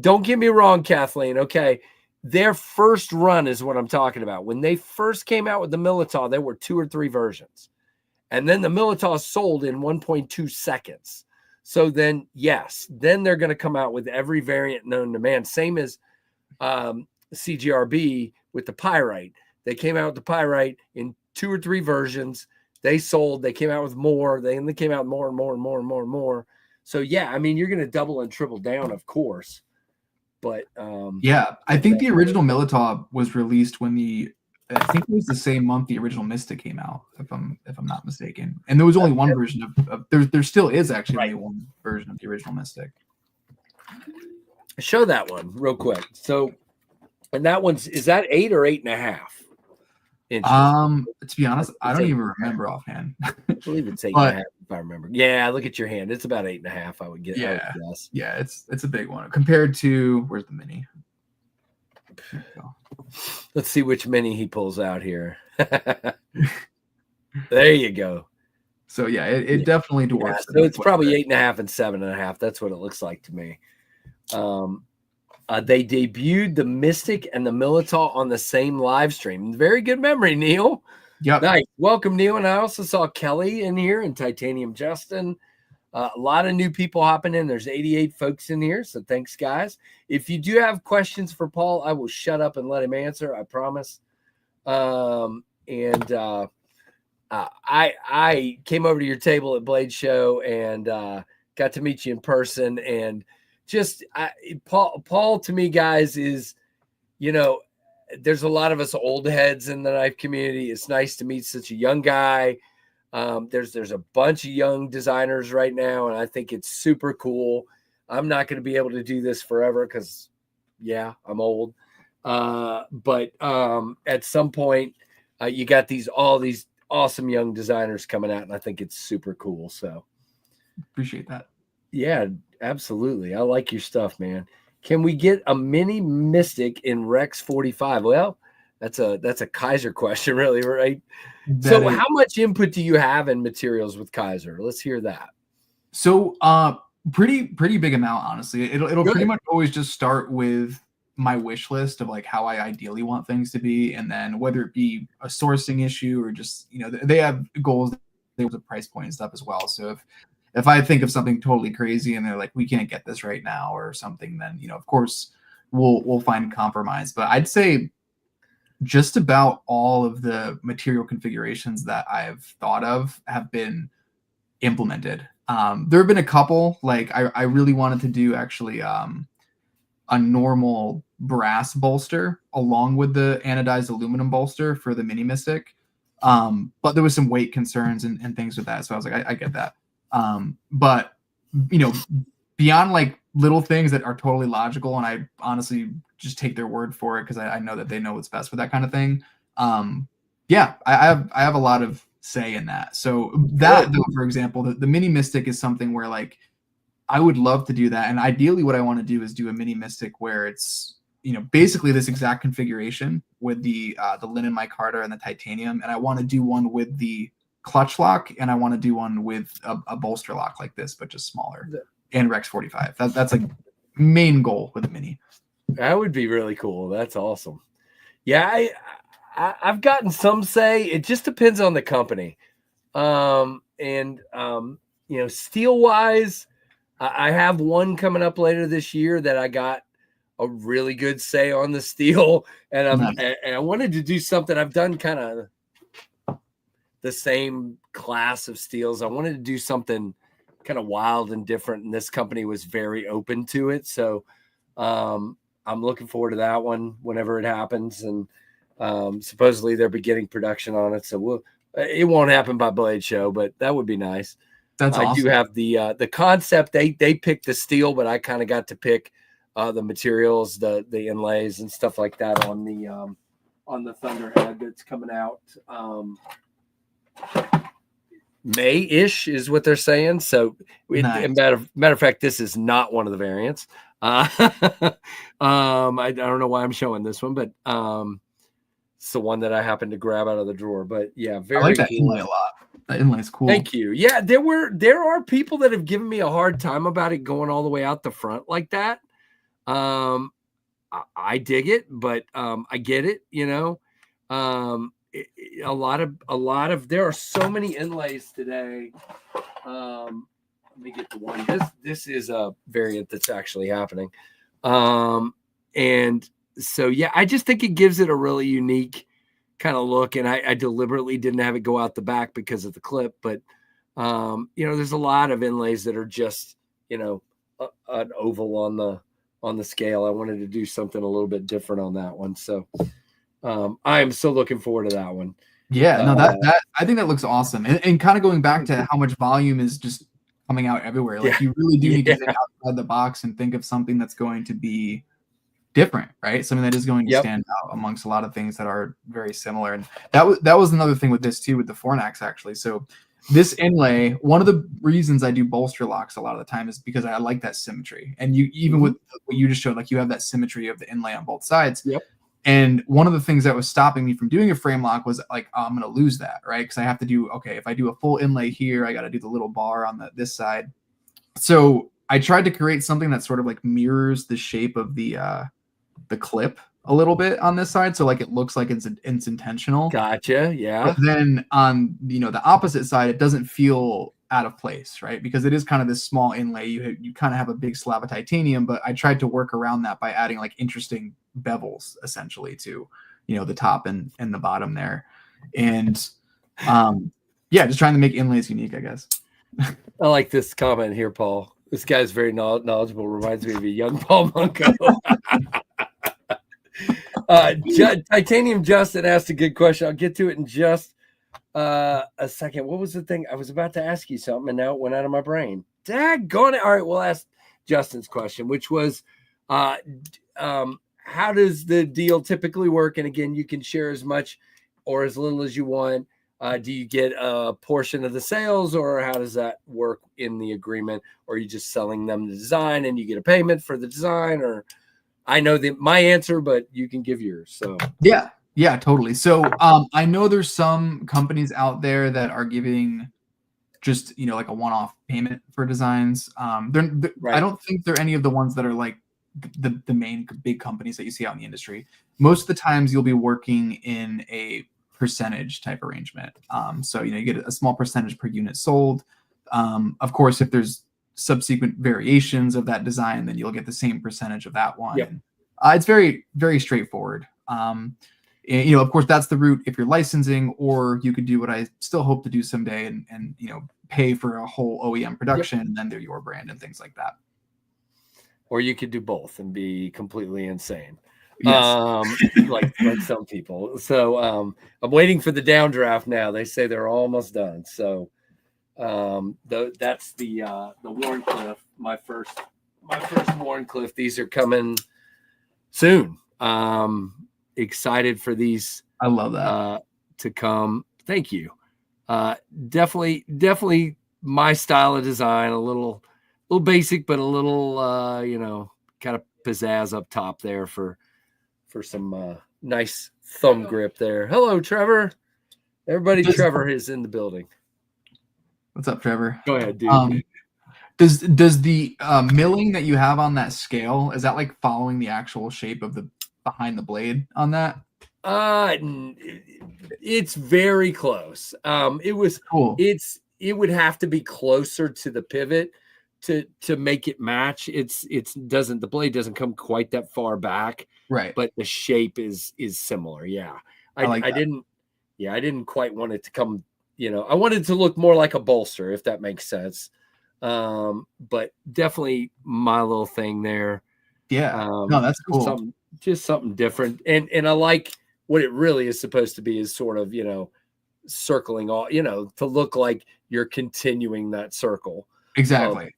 don't get me wrong, Kathleen. Okay. Their first run is what I'm talking about. When they first came out with the Militaw, there were 2 or 3 versions. And then the Militaw sold in 1.2 seconds. So then, yes, then they're going to come out with every variant known to man. Same as CGRB with the Pyrite. They came out with the Pyrite in 2 or 3 versions. They sold. They came out with more. They came out more and more and more and more and more. So, yeah, I mean, you're going to double and triple down, of course. But yeah, I think the original Militaw was released when I think it was the same month the original Mystic came out, if I'm not mistaken. And there was only one version of there still is actually only one version of the original Mystic. Show that one real quick. So, and that one's, is that 8 or 8.5 inches? To be honest, I don't even remember offhand. I believe it's 8.5 if I remember. Yeah, look at your hand. It's about 8.5. I would get. Yeah, I would guess. Yeah, it's a big one compared to where's the mini. Let's see which mini he pulls out here. There you go. So yeah, it definitely dwarfs. So it's probably 8.5 and 7.5. That's what it looks like to me. They debuted the Mystic and the Militaw on the same live stream. Very good memory, Neil. Yep. Nice. Welcome, Neil. And I also saw Kelly in here and Titanium Justin. A lot of new people hopping in. There's 88 folks in here. So thanks, guys. If you do have questions for Paul, I will shut up and let him answer. I promise. I came over to your table at Blade Show and got to meet you in person. And just Paul to me, guys, is, you know, there's a lot of us old heads in the knife community. It's nice to meet such a young guy. There's a bunch of young designers right now, and I think it's super cool. I'm not going to be able to do this forever because, yeah, I'm old. But at some point, you got all these awesome young designers coming out, and I think it's super cool. So appreciate that. Yeah, absolutely. I like your stuff, man. Can we get a mini Mystic in Rex 45? Well, that's a Kaiser question, really, right? So how much input do you have in materials with Kaiser? Let's hear that. So pretty big amount, honestly. It'll pretty much always just start with my wish list of like how I ideally want things to be, and then whether it be a sourcing issue or just, you know, they have goals, they have a price point and stuff as well. So if I think of something totally crazy and they're like, we can't get this right now or something, then, you know, of course we'll find compromise. But I'd say just about all of the material configurations that I've thought of have been implemented. There have been a couple, like I really wanted to do actually a normal brass bolster along with the anodized aluminum bolster for the Mini Mystic. But there was some weight concerns and things with that. So I was like, I get that. But, you know, beyond like little things that are totally logical, and I honestly just take their word for it because I know that they know what's best for that kind of thing. Yeah, I have a lot of say in that. So that, though, for example, the Mini Mystic is something where like I would love to do that. And ideally what I want to do is do a Mini Mystic where it's, you know, basically this exact configuration with the linen micarta and the titanium. And I want to do one with the clutch lock, and I want to do one with a bolster lock like this, but just smaller, and Rex 45. That's like main goal with the Mini. That would be really cool. That's awesome. Yeah, I've gotten some say. It just depends on the company. You know, steel wise, I have one coming up later this year that I got a really good say on the steel, and I wanted to do something. I've done kind of the same class of steels. I wanted to do something kind of wild and different, and this company was very open to it. So I'm looking forward to that one whenever it happens. And Supposedly they're beginning production on it, so it won't happen by Blade Show, but that would be nice. That's awesome. I do have the concept. They picked the steel, but I kind of got to pick the materials, the inlays and stuff like that on the Thunderhead that's coming out May-ish is what they're saying. So, Nice. matter of fact, this is not one of the variants. I don't know why I'm showing this one, but it's the one that I happened to grab out of the drawer. But yeah, very I like that cool. inlay a lot. That inlay is cool. Thank you. Yeah, there are people that have given me a hard time about it going all the way out the front like that. I dig it, but I get it. A lot of there are so many inlays today. Let me get the one. This is a variant that's actually happening. And so yeah, I just think it gives it a really unique kind of look. And I deliberately didn't have it go out the back because of the clip, but there's a lot of inlays that are just, an oval on the scale. I wanted to do something a little bit different on that one. So I am so looking forward to that one. Yeah, no, that I think that looks awesome. And kind of going back to how much volume is just coming out everywhere. Like you really do need to think outside the box and think of something that's going to be different, right? Something that is going to stand out amongst a lot of things that are very similar. And that was another thing with this too, with the Fornax actually. So this inlay, one of the reasons I do bolster locks a lot of the time is because I like that symmetry. And you even with what you just showed, like you have that symmetry of the inlay on both sides. Yep. And one of the things that was stopping me from doing a frame lock was like, oh, I'm going to lose that, right? Because I have to do, if I do a full inlay here, I got to do the little bar on this side. So I tried to create something that sort of like mirrors the shape of the clip a little bit on this side. So like it looks like it's intentional. Gotcha. Yeah. But then on, the opposite side, it doesn't feel out of place, right? Because it is kind of this small inlay. You kind of have a big slab of titanium, but I tried to work around that by adding like interesting bevels essentially to, the top and the bottom there. And just trying to make inlays unique, I guess. I like this comment here, Paul. This guy's very knowledgeable. Reminds me of a young Paul Munko. Titanium Justin asked a good question. I'll get to it in just a second. What was the thing? I was about to ask you something, and now it went out of my brain. Daggone it. All right, we'll ask Justin's question, which was, how does the deal typically work? And again, you can share as much or as little as you want. Do you get a portion of the sales, or how does that work in the agreement? Or are you just selling them the design and you get a payment for the design? Or I know my answer, but you can give yours. So yeah, totally. So I know there's some companies out there that are giving just like a one-off payment for designs. Right. I don't think they're any of the ones that are like the main big companies that you see out in the industry. Most of the times you'll be working in a percentage type arrangement. So you get a small percentage per unit sold. Of course, if there's subsequent variations of that design, then you'll get the same percentage of that one. Yep. It's very, very straightforward. Of course, that's the route if you're licensing, or you could do what I still hope to do someday and pay for a whole OEM production, and then they're your brand and things like that. Or you could do both and be completely insane. Yes. Like some people. So I'm waiting for the downdraft now. They say they're almost done. So that's the Warncliffe, my first Warncliffe. These are coming soon. Excited for these. I love that to come. Thank you. Definitely my style of design. A little basic, but a little kind of pizzazz up top there for some nice thumb grip there. Hello, Trevor. Everybody, Trevor is in the building. What's up, Trevor? Go ahead, dude. Does the milling that you have on that scale, is that like following the actual shape of the behind the blade on that? It's very close. It was cool. It would have to be closer to the pivot to make it match. The blade doesn't come quite that far back, right? But the shape is similar. Yeah, I didn't quite want it to come. I wanted it to look more like a bolster, if that makes sense. But definitely my little thing there. Yeah, no, that's cool. Something different, and I like what it really is supposed to be is sort of, circling all, to look like you're continuing that circle. Exactly.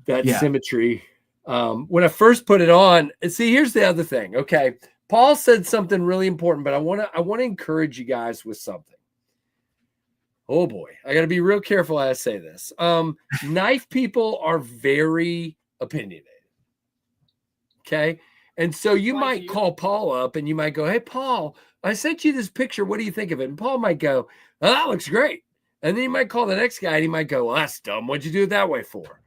That symmetry. When I first put it on, see, here's the other thing. Okay. Paul said something really important, but I want to encourage you guys with something. Oh boy, I got to be real careful how I say this. Knife people are very opinionated. Okay. And so you might call Paul up and you might go, "Hey, Paul, I sent you this picture. What do you think of it?" And Paul might go, "Oh, that looks great." And then you might call the next guy and he might go, "Well, that's dumb. What'd you do it that way for?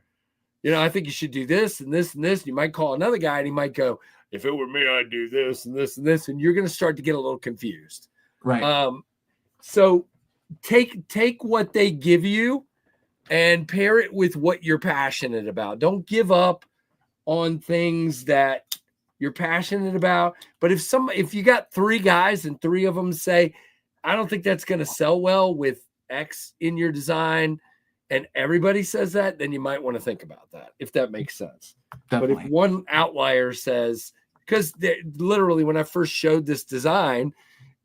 I think you should do this and this and this." You might call another guy and he might go, "If it were me, I'd do this and this and this." And you're going to start to get a little confused. Right. So take what they give you and pair it with what you're passionate about. Don't give up on things that you're passionate about. But if you got 3 guys and 3 of them say, "I don't think that's going to sell well with X in your design," and everybody says that, then you might want to think about that, if that makes sense. Definitely. But if one outlier says, because literally when I first showed this design,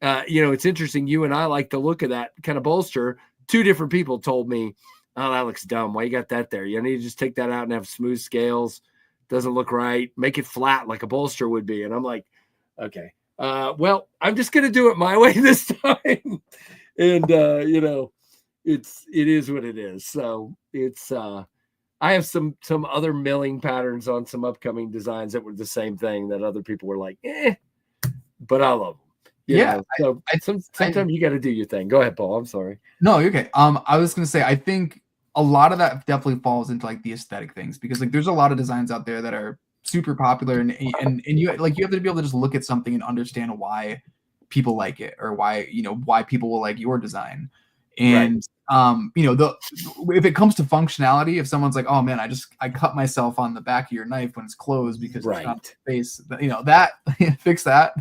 it's interesting. You and I like the look of that kind of bolster. 2 different people told me, "Oh, that looks dumb. Why you got that there? You need to just take that out and have smooth scales. Doesn't look right. Make it flat like a bolster would be." And I'm like, okay, well, I'm just going to do it my way this time. And, it is what it is. So it's, I have some other milling patterns on some upcoming designs that were the same thing that other people were like, but I love them. So sometimes you got to do your thing. Go ahead, Paul. I'm sorry. No, you're okay. I was going to say, I think a lot of that definitely falls into like the aesthetic things, because like there's a lot of designs out there that are super popular and you like, you have to be able to just look at something and understand why people like it, or why people will like your design. And if it comes to functionality, if someone's like, "Oh man, I cut myself on the back of your knife when it's closed because it's not space," that fix that.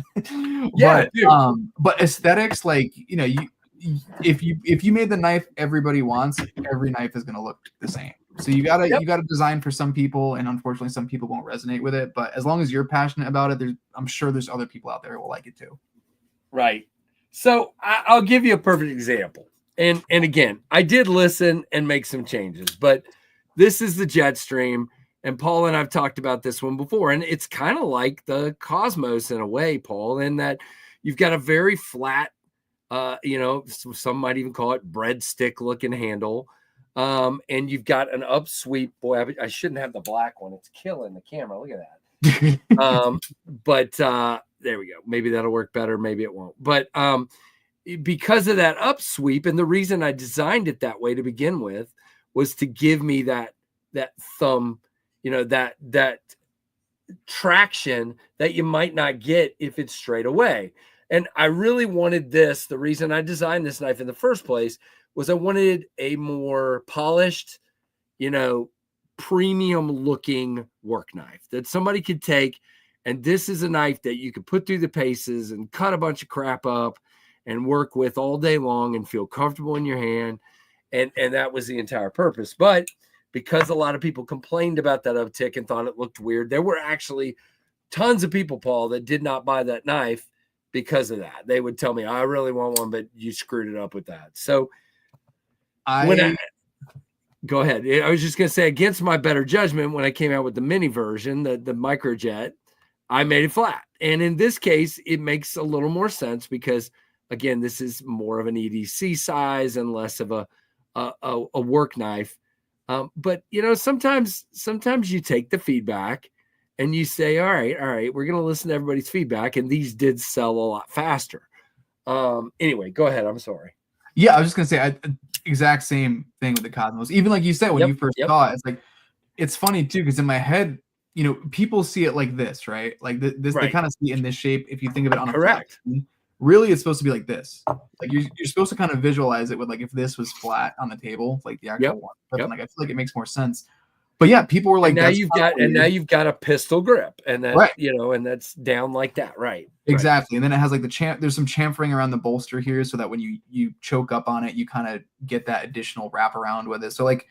But aesthetics, like, if you made the knife everybody wants, every knife is going to look the same. So you gotta design for some people, and unfortunately some people won't resonate with it. But as long as you're passionate about it, I'm sure there's other people out there who will like it too. Right. So I'll give you a perfect example. And again, I did listen and make some changes, but this is the Jetstream, and Paul and I've talked about this one before, and it's kind of like the Cosmos in a way, Paul, in that you've got a very flat, some might even call it breadstick looking handle. And you've got an upsweep. Boy, I shouldn't have the black one. It's killing the camera. Look at that. But there we go. Maybe that'll work better. Maybe it won't. But because of that upsweep, and the reason I designed it that way to begin with was to give me that thumb, that traction that you might not get if it's straight away. And I really wanted this. The reason I designed this knife in the first place was I wanted a more polished, premium looking work knife that somebody could take. And this is a knife that you could put through the paces and cut a bunch of crap up and work with all day long and feel comfortable in your hand. And that was the entire purpose. But because a lot of people complained about that uptick and thought it looked weird, there were actually tons of people, Paul, that did not buy that knife because of that. They would tell me, "I really want one, but you screwed it up with that." So go ahead. I was just going to say, against my better judgment, when I came out with the mini version, the microjet, I made it flat. And in this case, it makes a little more sense because, again, this is more of an EDC size and less of a work knife. But sometimes you take the feedback and you say, all right, we're going to listen to everybody's feedback. And these did sell a lot faster. Anyway, go ahead. I'm sorry. Yeah, I was just going to say, exact same thing with the Cosmos. Even like you said, when you first saw it, it's like, it's funny too, because in my head, people see it like this, right? Like this, they kind of see it in this shape. If you think of it on a flat screen, really it's supposed to be like this. Like you're supposed to kind of visualize it with like, if this was flat on the table, like the actual one. But like, I feel like it makes more sense. But yeah, people were like, now you've got a pistol grip, and that and that's down like that, right? Exactly. And then it has like there's some chamfering around the bolster here, so that when you choke up on it, you kind of get that additional wrap around with it. So like,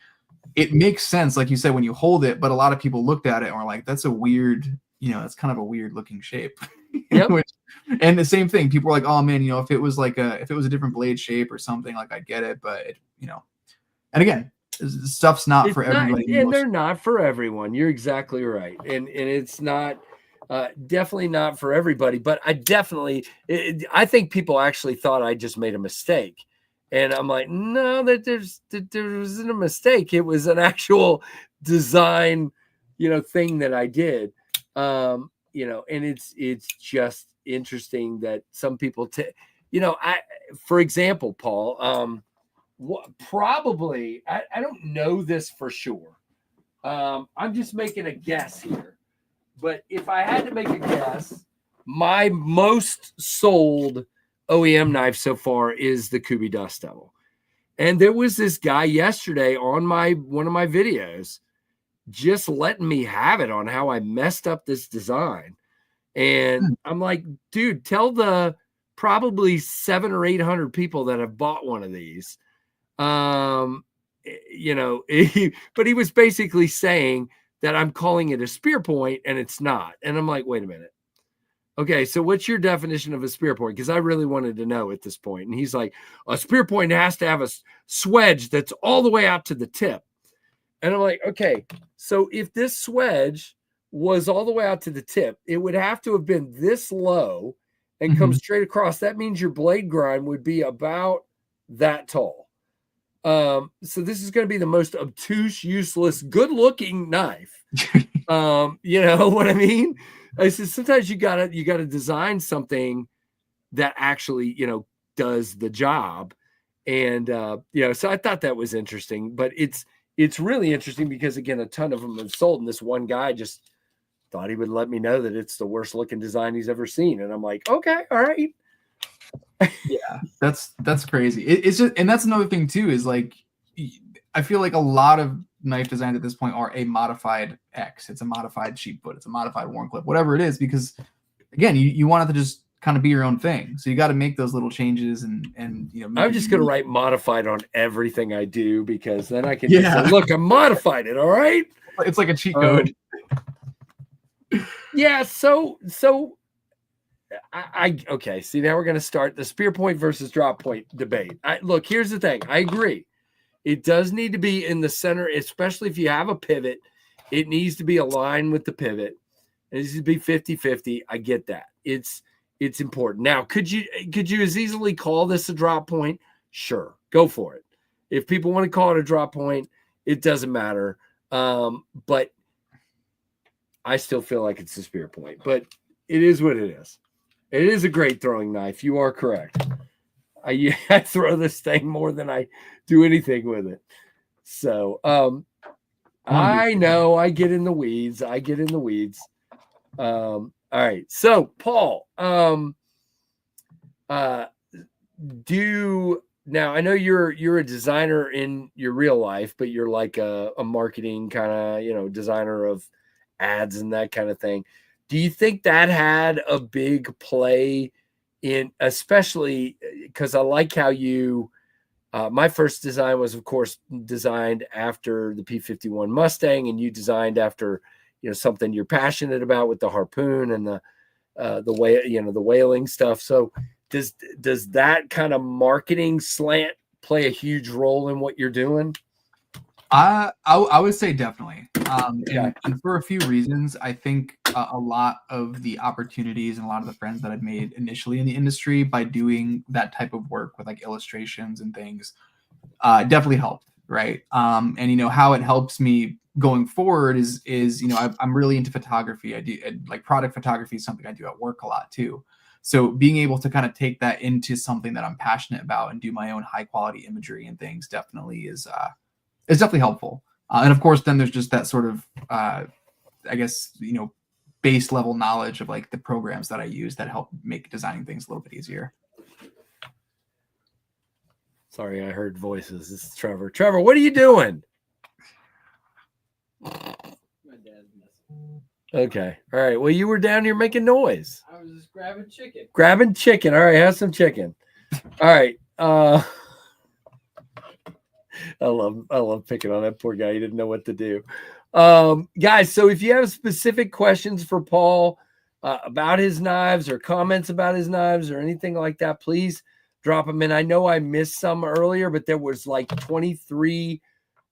it makes sense, like you said, when you hold it. But a lot of people looked at it and were like, "That's a weird it's kind of a weird looking shape. Yep. And the same thing, people were like, oh man, if it was a different blade shape or something, like I get it, but and again, stuff's not for everybody. And they're not for everyone. You're exactly right. And it's not definitely not for everybody, but I think people actually thought I just made a mistake. And I'm like, no, there wasn't a mistake. It was an actual design, thing that I did. And it's just interesting that some people for example, Paul, probably I don't know this for sure. I'm just making a guess here, but if I had to make a guess, my most sold OEM knife so far is the Kubi Dust Devil. And there was this guy yesterday on one of my videos just letting me have it on how I messed up this design. And I'm like, dude, tell the probably 700 or 800 people that have bought one of these. But he was basically saying that I'm calling it a spear point and it's not. And I'm like, wait a minute. Okay, so what's your definition of a spear point? Because I really wanted to know at this point. And he's like, a spear point has to have a swedge that's all the way out to the tip. And I'm like, okay, so if this swedge was all the way out to the tip, it would have to have been this low and come straight across. That means your blade grind would be about that tall. So this is going to be the most obtuse, useless, good-looking knife. You know what I mean? I said sometimes you gotta design something that actually does the job, and so I thought that was interesting. But it's really interesting because again, a ton of them have sold, and this one guy just thought he would let me know that it's the worst looking design he's ever seen, and I'm like, okay, all right. Yeah, that's crazy. It's just, and that's another thing too, is like I feel like a lot of knife designs at this point are a modified X. It's a modified sheep foot. It's a modified worn clip, whatever it is, because again, you want it to just kind of be your own thing. So you got to make those little changes and I'm just going to write modified on everything I do, because then I can just say, look, I modified it. All right. It's like a cheat code. Yeah. So okay. See, now we're going to start the spear point versus drop point debate. Look, here's the thing. I agree. It does need to be in the center, especially if you have a pivot. It needs to be aligned with the pivot. It needs to be 50-50. I get that. It's important. Now, could you as easily call this a drop point? Sure. Go for it. If people want to call it a drop point, it doesn't matter. But I still feel like it's a spear point. But it is what it is. It is a great throwing knife. You are correct. I throw this thing more than I do anything with it. So I know I get in the weeds. All right. So Paul, now I know you're a designer in your real life, but you're like a marketing kind of, designer of ads and that kind of thing. Do you think that had a big play in, especially because I like how you, my first design was, of course, designed after the P-51 Mustang, and you designed after, something you're passionate about with the harpoon and the whaling stuff. So does that kind of marketing slant play a huge role in what you're doing? I would say definitely. And for a few reasons. I think a lot of the opportunities and a lot of the friends that I've made initially in the industry by doing that type of work with like illustrations and things definitely helped, right? And how it helps me going forward is I'm really into photography. I do like product photography is something I do at work a lot too. So being able to kind of take that into something that I'm passionate about and do my own high quality imagery and things definitely is definitely helpful. And of course, then there's just that sort of, base level knowledge of like the programs that I use that help make designing things a little bit easier. Sorry, I heard voices. This is Trevor. Trevor, what are you doing? My dad's messing. Okay. All right. Well, you were down here making noise. I was just grabbing chicken. Grabbing chicken. All right. Have some chicken. All right. I love picking on that poor guy. He didn't know what to do. Guys, so if you have specific questions for Paul about his knives or comments about his knives or anything like that, please drop them in. I know I missed some earlier, but there was like 23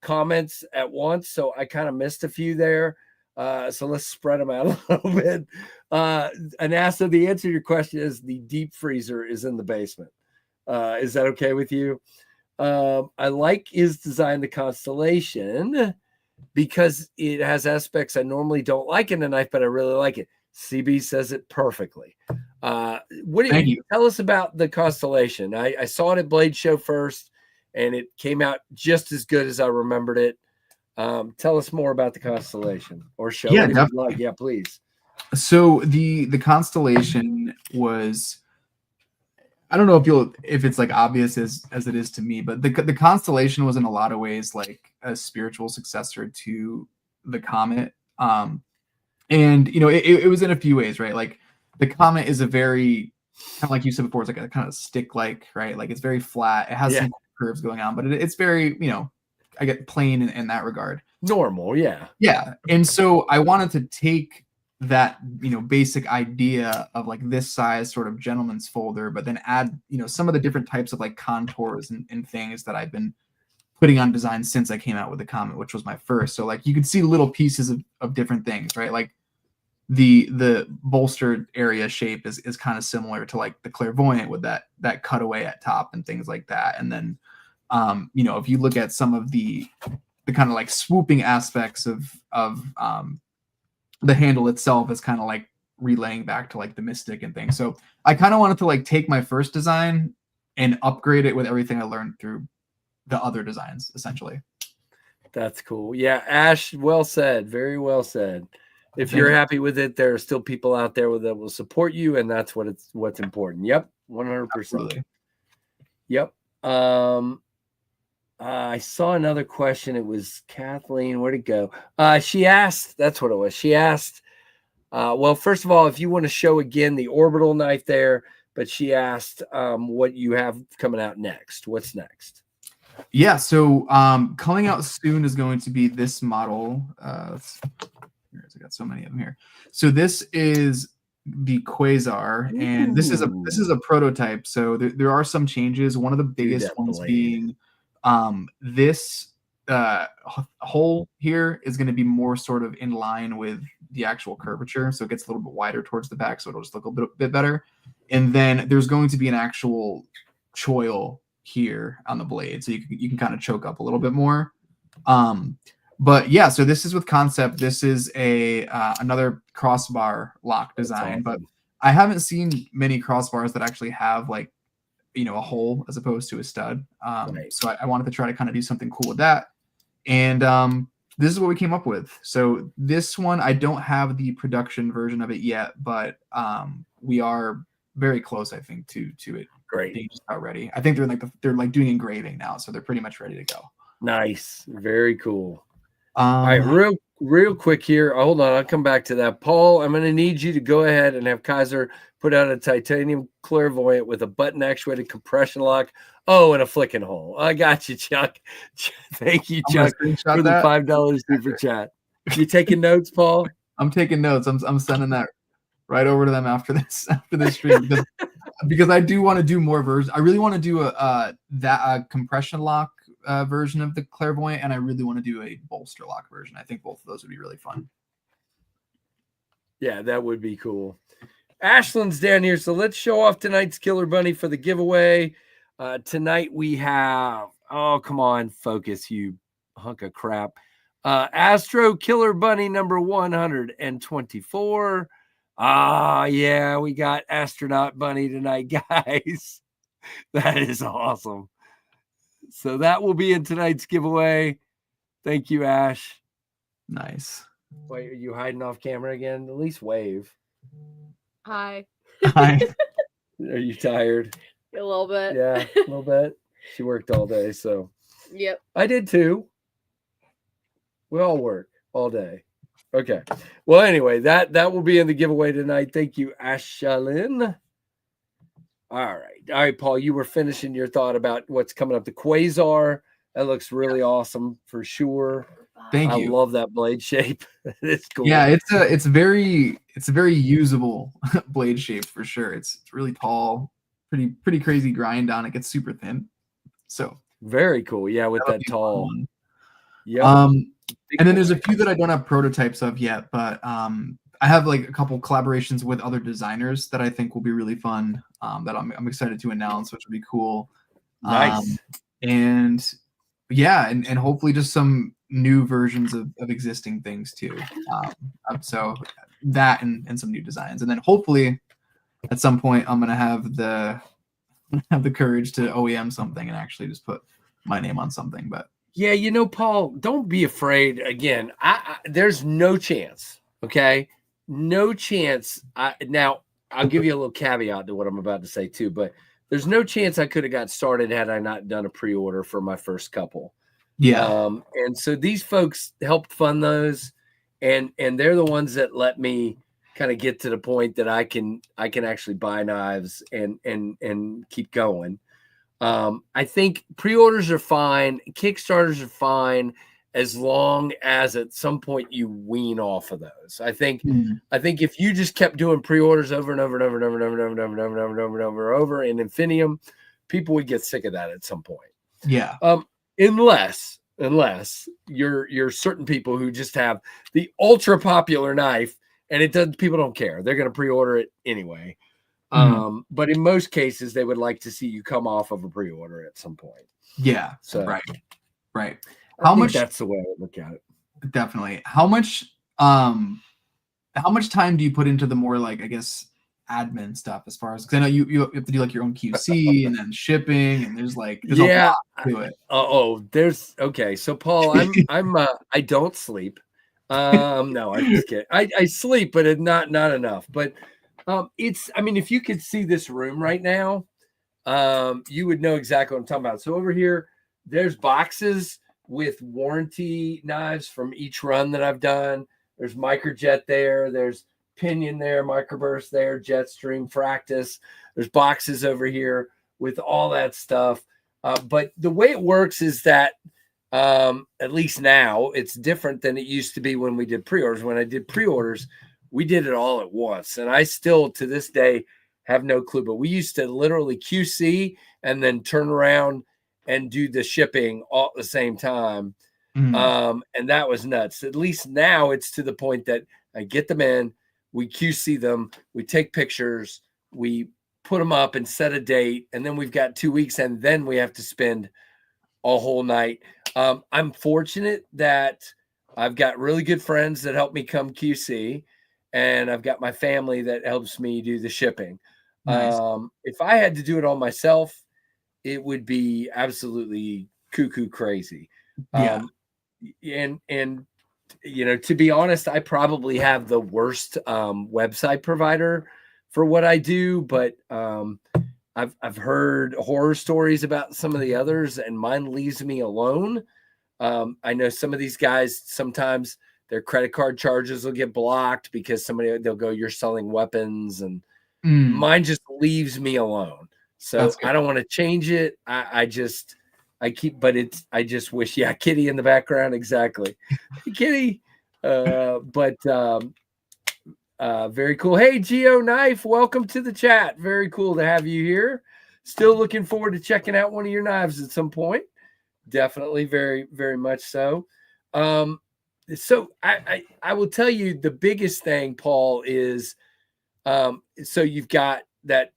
comments at once, so I kind of missed a few there. So let's spread them out a little bit. And Asa, the answer to your question is the deep freezer is in the basement. Is that okay with you? I like his design, the Constellation, because it has aspects I normally don't like in a knife, but I really like it. CB says it perfectly. What do you tell us about the Constellation? I saw it at Blade Show first, and it came out just as good as I remembered it. Tell us more about the Constellation, or show it if you'd like. Yeah, please. So the Constellation was, I don't know if it's like obvious as it is to me, but the Constellation was in a lot of ways like a spiritual successor to the Comet. And you know, it was in a few ways, right? Like the Comet is a very, kind of like you said before, it's like a kind of stick like, right? Like it's very flat. It has some curves going on, but it's very, you know, I get plain in that regard. Normal, yeah. Yeah. And so I wanted to take that, you know, basic idea of like this size sort of gentleman's folder, but then add, you know, some of the different types of like contours and things that I've been putting on design since I came out with the Comet, which was my first. So like you could see little pieces of different things, right? Like the bolstered area shape is kind of similar to like the Clairvoyant with that cutaway at top and things like that. And then you know, if you look at some of the kind of like swooping aspects of the handle itself is kind of like relaying back to like the Mystic and things. So I kind of wanted to like take my first design and upgrade it with everything I learned through the other designs, essentially. That's cool. Yeah, Ash, well said. Very well said. If you're happy with it, there are still people out there that will support you, and that's what's important. Yep, 100%. Absolutely. Yep. I saw another question. It was Kathleen. Where'd it go? She asked, that's what it was. She asked, well, first of all, if you want to show again the orbital knife there, but she asked what you have coming out next. What's next? Yeah, so coming out soon is going to be this model. I got so many of them here. So this is the Quasar, and this is a prototype. So there are some changes. One of the biggest ones being this hole here is going to be more sort of in line with the actual curvature, so it gets a little bit wider towards the back, so it'll just look a bit better. And then there's going to be an actual choil here on the blade, so you can kind of choke up a little bit more. But yeah, so this is with Concept. This is another crossbar lock design, but I haven't seen many crossbars that actually have like, you know, a hole as opposed to a stud. So I wanted to try to kind of do something cool with that. And this is what we came up with. So this one, I don't have the production version of it yet, but we are very close, I think, to it. Great. Being just about ready. I think they're like doing engraving now, so they're pretty much ready to go. Nice. Very cool. All right, real quick here. Hold on, I'll come back to that. Paul, I'm going to need you to go ahead and have Kaiser put out a titanium Clairvoyant with a button actuated compression lock. Oh, and a flicking hole. I got you, Chuck. Thank you, Chuck, for the $5 super chat. You taking notes, Paul? I'm taking notes. I'm sending that right over to them after this stream because I do want to do more versions. I really want to do a compression lock version of the Clairvoyant, and I really want to do a bolster lock version. I think both of those would be really fun. Yeah, that would be cool. Ashland's down here, so let's show off tonight's Killer Bunny for the giveaway. Tonight we have, oh, come on, focus, you hunk of crap. Astro Killer Bunny number 124. Yeah, we got Astronaut Bunny tonight, guys. That is awesome. So that will be in tonight's giveaway. Thank you, Ash. Nice. Wait, are you hiding off camera again? At least wave. Hi. Hi. Are you tired? A little bit. Yeah, a little bit. She worked all day, so. Yep. I did too. We all work all day. Okay. Well, anyway, that will be in the giveaway tonight. Thank you, Ashlyn. All right, Paul, you were finishing your thought about what's coming up. The Quasar, that looks really awesome for sure. Thank I you. love that blade shape. It's cool. Yeah, it's a very usable blade shape for sure. It's really tall, pretty crazy grind on it. Gets super thin. So Very cool. Yeah, with that'll that be a fun tall. one. Yep. And then there's a few that I don't have prototypes of yet, but I have like a couple collaborations with other designers that I think will be really fun. That I'm excited to announce, which will be cool. Nice. And yeah, and hopefully just some new versions of existing things too. So that and some new designs, and then hopefully at some point I'm gonna have the courage to OEM something and actually just put my name on something. But Yeah, Paul, don't be afraid. Again, there's no chance. Okay, no chance. Now I'll give you a little caveat to what I'm about to say too, but there's no chance I could have got started had I not done a pre-order for my first couple. yeah, And so these folks helped fund those, and they're the ones that let me kind of get to the point that I can actually buy knives and keep going. I think pre-orders are fine, Kickstarters are fine, as long as at some point you wean off of those. I think if you just kept doing pre-orders over and over and over and over and over and over and over and over and over and over and over and over in infinitum, people would get sick of that at some point. yeah. Unless you're certain people who just have the ultra popular knife and people don't care. They're going to pre-order it anyway. But in most cases, they would like to see you come off of a pre-order at some point. Yeah. So Right. How much? That's the way I would look at it. Definitely. How much time do you put into the more like, I guess, admin stuff as far as, because I know you have to do like your own QC and then shipping, and there's a lot to it. Okay. So Paul, I don't sleep. No, I'm just kidding. I sleep, but not enough. But if you could see this room right now, you would know exactly what I'm talking about. So over here, there's boxes with warranty knives from each run that I've done. There's Microjet there. There's Pinion there, Microburst there, Jetstream, Fractus. There's boxes over here with all that stuff. But the way it works is that at least now it's different than it used to be when we did pre-orders. When I did pre-orders, we did it all at once. And I still, to this day, have no clue. But we used to literally QC and then turn around and do the shipping all at the same time. And that was nuts. At least now it's to the point that I get them in, we QC them, we take pictures, we put them up and set a date, and then we've got 2 weeks, and then we have to spend a whole night. I'm fortunate that I've got really good friends that help me come QC, and I've got my family that helps me do the shipping. Nice. If I had to do it all myself, it would be absolutely cuckoo crazy. Yeah. And to be honest, I probably have the worst website provider for what I do, but I've heard horror stories about some of the others, and mine leaves me alone. I know some of these guys, sometimes their credit card charges will get blocked because they'll go, "You're selling weapons," and mine just leaves me alone. So I don't want to change it. I just wish, Kitty in the background. Exactly. Kitty. Very cool. Hey, Geo Knife, welcome to the chat. Very cool to have you here. Still looking forward to checking out one of your knives at some point. Definitely, very, very much so. So I will tell you the biggest thing, Paul, is so you've got that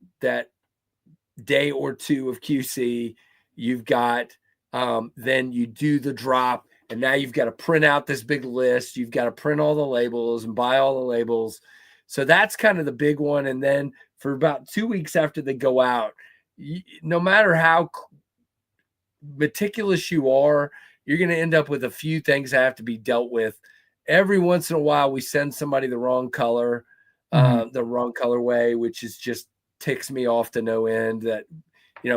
day or two of QC. You've got then you do the drop, and now you've got to print out this big list. You've got to print all the labels and buy all the labels. So that's kind of the big one. And then for about 2 weeks after they go out, no matter how meticulous you are, you're going to end up with a few things that have to be dealt with. Every once in a while, we send somebody the wrong color, the wrong colorway, which is just ticks me off to no end that,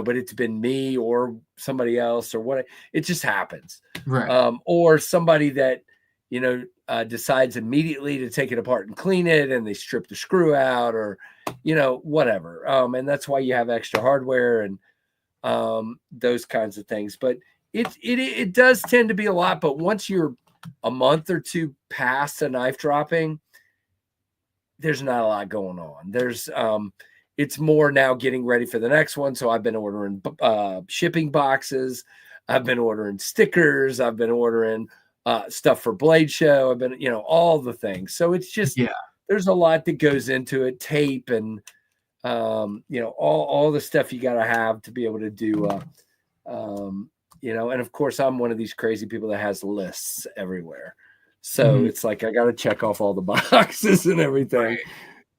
but it's been me or somebody else or what. It just happens. Right. Or somebody that, decides immediately to take it apart and clean it, and they strip the screw out or, whatever. And that's why you have extra hardware and those kinds of things. But it does tend to be a lot. But once you're a month or two past a knife dropping, there's not a lot going on. There's it's more now getting ready for the next one. So I've been ordering shipping boxes. I've been ordering stickers. I've been ordering stuff for Blade Show. I've been, all the things. So it's just, there's a lot that goes into it, tape and, all the stuff you got to have to be able to do, and of course I'm one of these crazy people that has lists everywhere. So it's like, I got to check off all the boxes and everything. Right.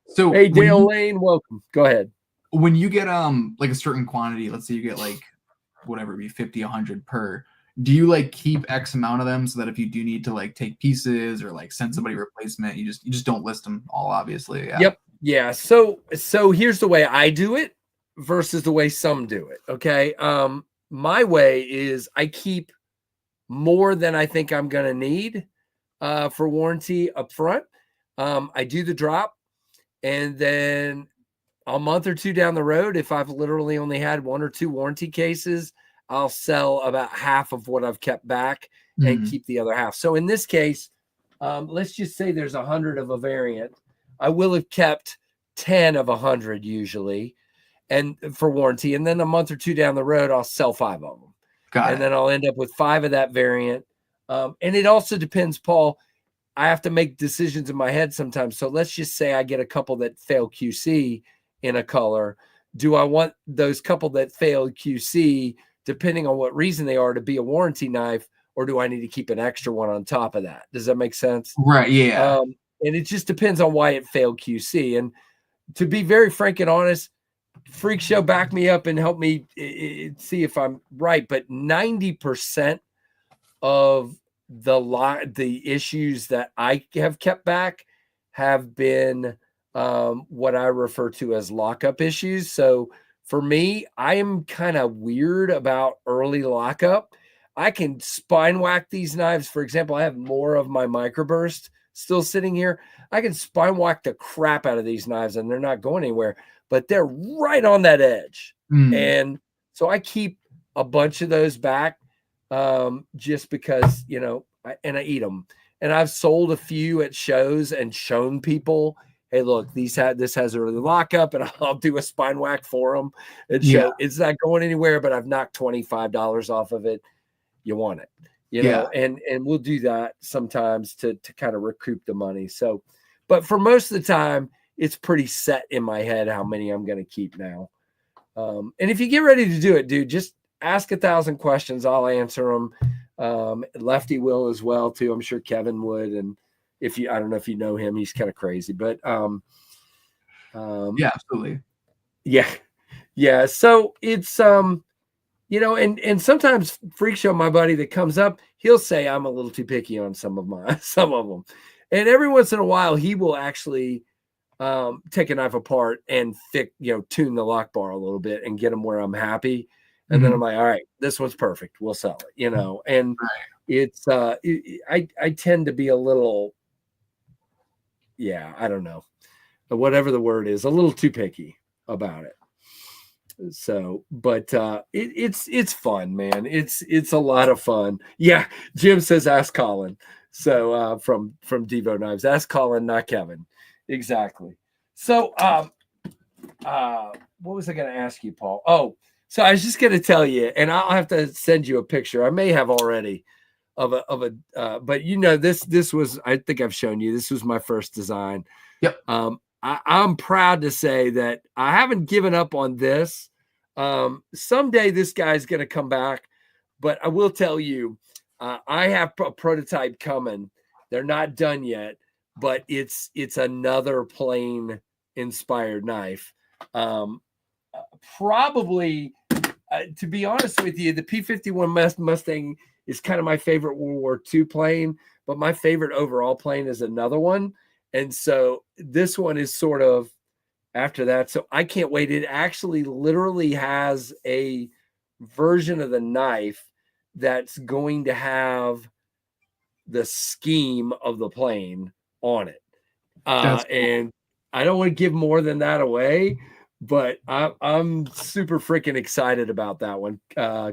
So hey, Dale Lane, welcome. Go ahead. When you get like a certain quantity, let's say you get like whatever it be 50, 100 per, do you like keep X amount of them so that if you do need to like take pieces or like send somebody replacement, you just don't list them all, obviously. Yeah. Yep. Yeah. So here's the way I do it versus the way some do it. Okay. My way is I keep more than I think I'm going to need for warranty up front. I do the drop, and then a month or two down the road, if I've literally only had 1 or 2 warranty cases, I'll sell about half of what I've kept back and keep the other half. So in this case, let's just say there's 100 of a variant. I will have kept 10 of 100 usually, and for warranty. And then a month or two down the road, I'll sell 5 of them. And then I'll end up with 5 of that variant. And it also depends, Paul. I have to make decisions in my head sometimes. So let's just say I get a couple that fail QC in a color. Do I want those couple that failed QC, depending on what reason they are, to be a warranty knife, or do I need to keep an extra one on top of that? Does that make sense? Right. Yeah. And it just depends on why it failed QC. And to be very frank and honest, Freak Show, back me up and help me see if I'm right. But 90% of the issues that I have kept back have been what I refer to as lockup issues. So for me, I am kind of weird about early lockup. I can spine whack these knives. For example, I have more of my microburst still sitting here. I can spine whack the crap out of these knives and they're not going anywhere, but they're right on that edge. And so I keep a bunch of those back just because, I eat them. And I've sold a few at shows and shown people, hey, look, this has a really lockup, and I'll do a spine whack for them and show it's not going anywhere, but I've knocked $25 off of it. You want it, know, and we'll do that sometimes to kind of recoup the money. So, but for most of the time, it's pretty set in my head how many I'm going to keep now. And if you get ready to do it, dude, just ask 1,000 questions. I'll answer them. Lefty will as well too. I'm sure Kevin would. And I don't know if you know him, he's kind of crazy, but yeah, absolutely. Yeah. So it's and sometimes Freak Show, my buddy that comes up, he'll say I'm a little too picky on some of them. And every once in a while he will actually take a knife apart and tune the lock bar a little bit and get them where I'm happy. And then I'm like, all right, this one's perfect. We'll sell it, and it's, I tend to be a little, I don't know, whatever the word is, a little too picky about it. So, but it's fun, man. It's a lot of fun. Yeah. Jim says, ask Colin. So from Devo Knives, ask Colin, not Kevin. Exactly. So what was I going to ask you, Paul? Oh, so I was just going to tell you, and I'll have to send you a picture. I may have already of a but this was, I think I've shown you, this was my first design. Yep. I'm proud to say that I haven't given up on this. Someday this guy's going to come back, but I will tell you, I have a prototype coming. They're not done yet, but it's another plane inspired knife. Probably, to be honest with you, the P-51 Mustang is kind of my favorite World War II plane, but my favorite overall plane is another one. And so this one is sort of after that. So I can't wait. It actually literally has a version of the knife that's going to have the scheme of the plane on it. Cool. And I don't want to give more than that away, but I'm super freaking excited about that one.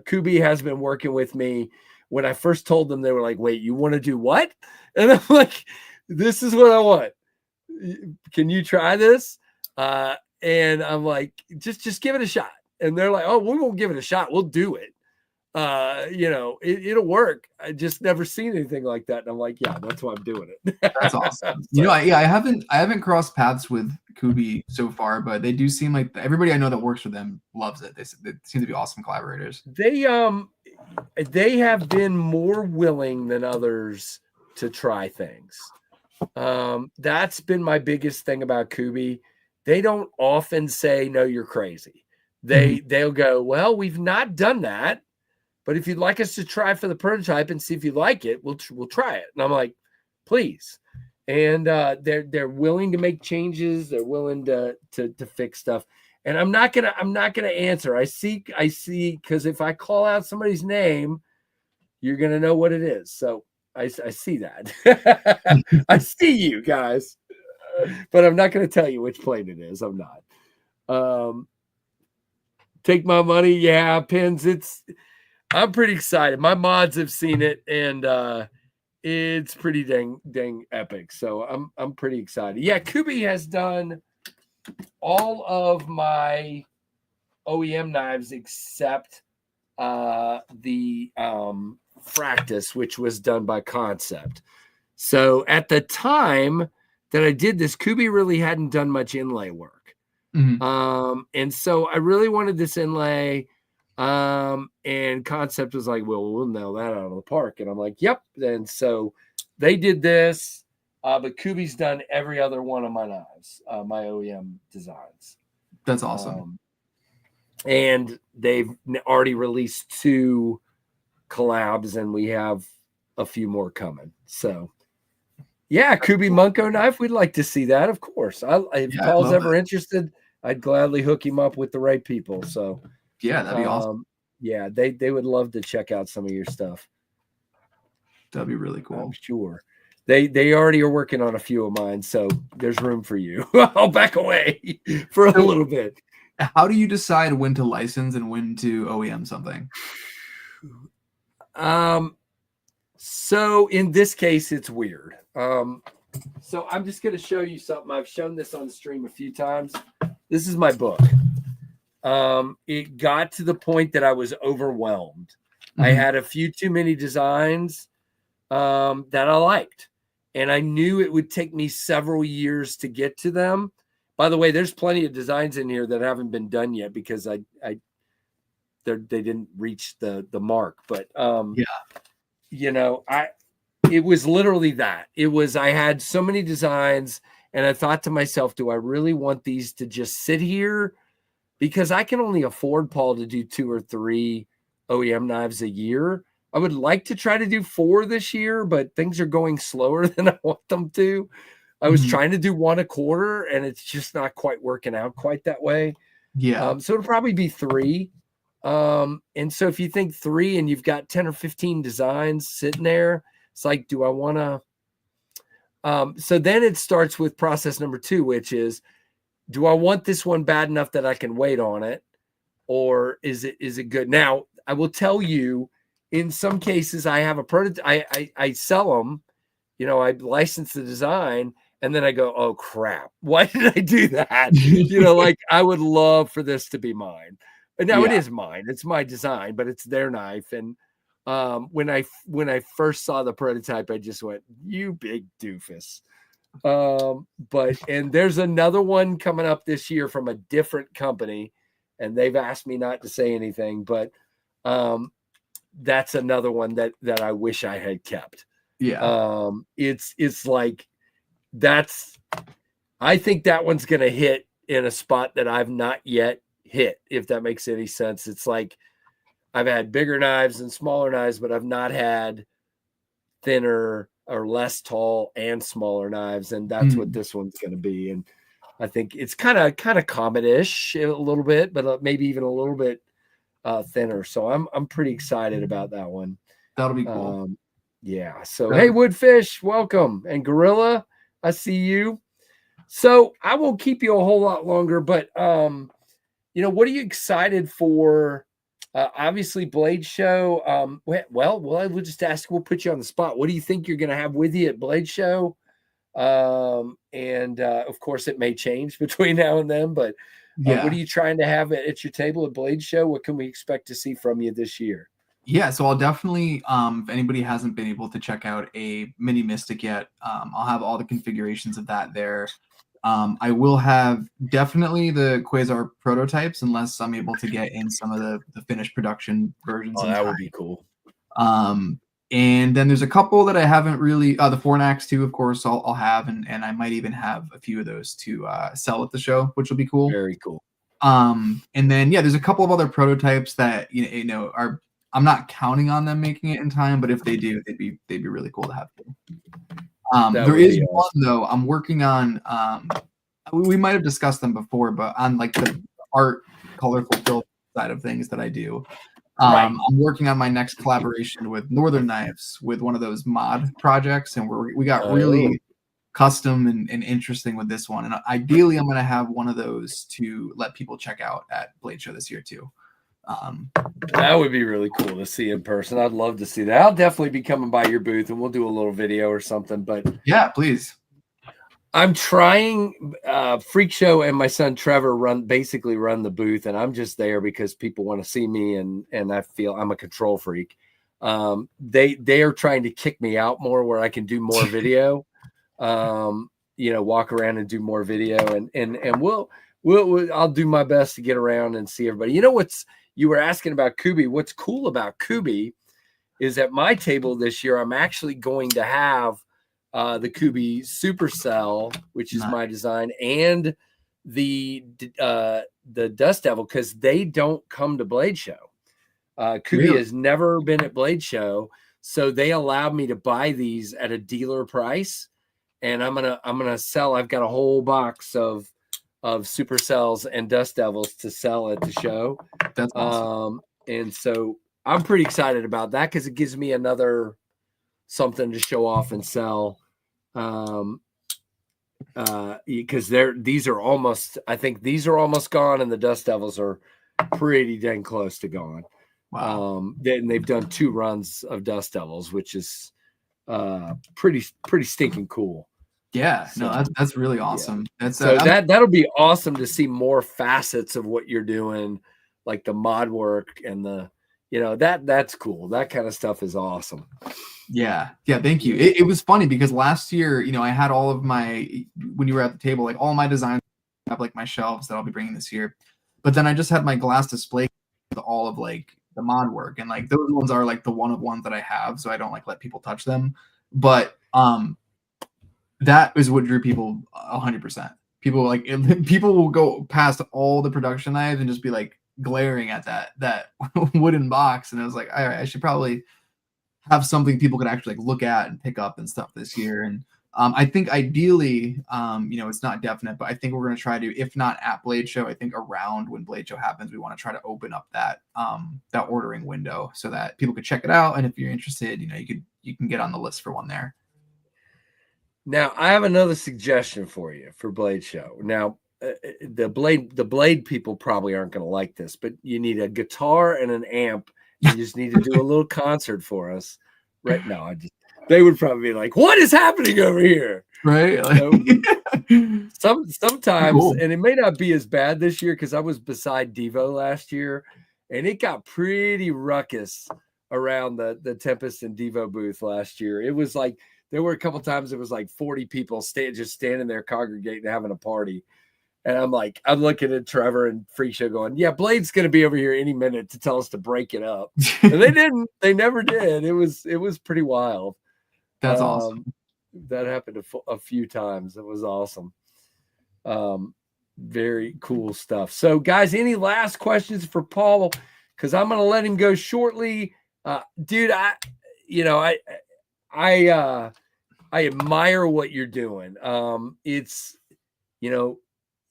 Kubi has been working with me when I first told them, they were like, wait, you want to do what? And I'm like, this is what I want. Can you try this? And I'm like, just give it a shot. And they're like, oh, we won't give it a shot. We'll do it. It'll work. I just never seen anything like that. And I'm like, yeah, that's why I'm doing it. That's awesome. So, I haven't crossed paths with Kubi so far, but they do seem like everybody I know that works for them loves it. They seem to be awesome collaborators. they have been more willing than others to try things. That's been my biggest thing about Kubi. They don't often say, no, you're crazy. They'll go, well, we've not done that, but if you'd like us to try for the prototype and see if you like it, we'll try it. And I'm like, please. And they're willing to make changes. They're willing to fix stuff. And I'm not gonna answer. I see, because if I call out somebody's name, you're gonna know what it is. So I see that. I see you guys, but I'm not gonna tell you which plane it is. I'm not. Take my money, yeah, pins. I'm pretty excited. My mods have seen it, and it's pretty dang epic. So I'm pretty excited. Yeah, Kubi has done all of my OEM knives except the Fractus, which was done by Concept. So at the time that I did this, Kubi really hadn't done much inlay work. And so I really wanted this inlay. And Concept was like, well, we'll nail that out of the park. And I'm like, yep. And so they did this, but Kubi's done every other one of my knives, my OEM designs. That's awesome. And they've already released 2 collabs, and we have a few more coming. So yeah, Kubi Munko knife. We'd like to see that, of course. If Paul's ever interested, I'd gladly hook him up with the right people. So yeah, that'd be awesome. Yeah, they would love to check out some of your stuff. That'd be really cool. I'm sure. They already are working on a few of mine, so there's room for you. I'll back away for a little bit. How do you decide when to license and when to OEM something? So in this case, it's weird. So I'm just going to show you something. I've shown this on the stream a few times. This is my book. It got to the point that I was overwhelmed. I had a few too many designs that I liked, and I knew it would take me several years to get to them. By the way, there's plenty of designs in here that haven't been done yet because they didn't reach the mark. But it was literally that. It was, I had so many designs, and I thought to myself, do I really want these to just sit here? Because I can only afford, Paul, to do 2 or 3 OEM knives a year. I would like to try to do 4 this year, but things are going slower than I want them to. I was trying to do 1 a quarter, and it's just not quite working out quite that way. Yeah. So it'll probably be 3. And so if you think 3 and you've got 10 or 15 designs sitting there, it's like, do I want to? So then it starts with process number 2, which is, do I want this one bad enough that I can wait on it? Or is it good? Now, I will tell you, in some cases, I have a prototype. I sell them, I license the design, and then I go, oh crap, why did I do that? Like I would love for this to be mine. And now it is mine. It's my design, but it's their knife. And when I first saw the prototype, I just went, you big doofus. And there's another one coming up this year from a different company, and they've asked me not to say anything, but that's another one that I wish I had kept. Yeah. It's like, I think that one's going to hit in a spot that I've not yet hit, if that makes any sense. It's like, I've had bigger knives and smaller knives, but I've not had thinner or less tall and smaller knives. And that's what this one's going to be. And I think it's kind of comet-ish a little bit, but maybe even a little bit thinner. So I'm pretty excited about that one. That'll be cool. Yeah. So, hey, Woodfish, welcome. And Gorilla, I see you. So I won't keep you a whole lot longer, but, what are you excited for Obviously, Blade Show. We'll just ask. We'll put you on the spot. What do you think you're going to have with you at Blade Show? And of course, it may change between now and then. But what are you trying to have at your table at Blade Show? What can we expect to see from you this year? Yeah, so I'll definitely, if anybody hasn't been able to check out a mini Mystic yet, I'll have all the configurations of that there. I will have definitely the Quasar prototypes, unless I'm able to get in some of the finished production versions. Oh, that would be cool. And then there's a couple that I haven't really, the Fornax too, of course, I'll have, and I might even have a few of those to sell at the show, which will be cool. Very cool. And then, yeah, there's a couple of other prototypes that, are, I'm not counting on them making it in time, but if they do, they'd be really cool to have. There is one though I'm working on. We might have discussed them before, but on like the art, colorful fill side of things that I do, I'm working on my next collaboration with Northern Knives with one of those mod projects, and we got really custom and interesting with this one. And ideally, I'm going to have one of those to let people check out at Blade Show this year too. That would be really cool to see in person. I'd love to see that. I'll definitely be coming by your booth and we'll do a little video or something. But yeah, please. I'm trying Freak Show and my son Trevor basically run the booth, and I'm just there because people want to see me and I feel I'm a control freak. They are trying to kick me out more where I can do more video. Walk around and do more video and I'll do my best to get around and see everybody. You were asking about Kubi. What's cool about Kubi is at my table this year, I'm actually going to have the Kubi Supercell, which is my design, and the Dust Devil, because they don't come to Blade Show. Kubi has never been at Blade Show, so they allowed me to buy these at a dealer price, and I'm gonna sell. I've got a whole box of Supercells and Dust Devils to sell at the show. That's awesome. And so I'm pretty excited about that because it gives me another something to show off and sell. Because these are almost gone, and the Dust Devils are pretty dang close to gone. Wow. They've done 2 runs of Dust Devils, which is pretty stinking cool. Yeah, no, that's really awesome. Yeah. That's that'll be awesome to see more facets of what you're doing, like the mod work and that's cool. That kind of stuff is awesome. Yeah. Thank you. It was funny because last year, I had all of when you were at the table, like all my designs have like my shelves that I'll be bringing this year. But then I just had my glass display with all of like the mod work, and like those ones are like the one of ones that I have, so I don't like let people touch them. But that is what drew people 100%. People will go past all the production knives and just be like glaring at that wooden box. And I was like, all right, I should probably have something people could actually like look at and pick up and stuff this year. And I think ideally, it's not definite, but I think we're going to try to, if not at Blade Show, I think around when Blade Show happens, we want to try to open up that ordering window so that people could check it out. And if you're interested, you can get on the list for one there. Now, I have another suggestion for you for Blade Show. Now, the Blade people probably aren't going to like this, but you need a guitar and an amp. You just need to do a little concert for us. Right now, they would probably be like, "What is happening over here?" Right? Sometimes, cool. And it may not be as bad this year because I was beside Devo last year, and it got pretty ruckus around the Tempest and Devo booth last year. It was like there were a couple times it was like 40 people just standing there congregating having a party. And I'm looking at Trevor and Freak Show going, yeah, Blade's going to be over here any minute to tell us to break it up. And they didn't. They never did. It was pretty wild. That's awesome. That happened a few times. It was awesome. Very cool stuff. So, guys, any last questions for Paul? Because I'm going to let him go shortly. Dude, I admire what you're doing.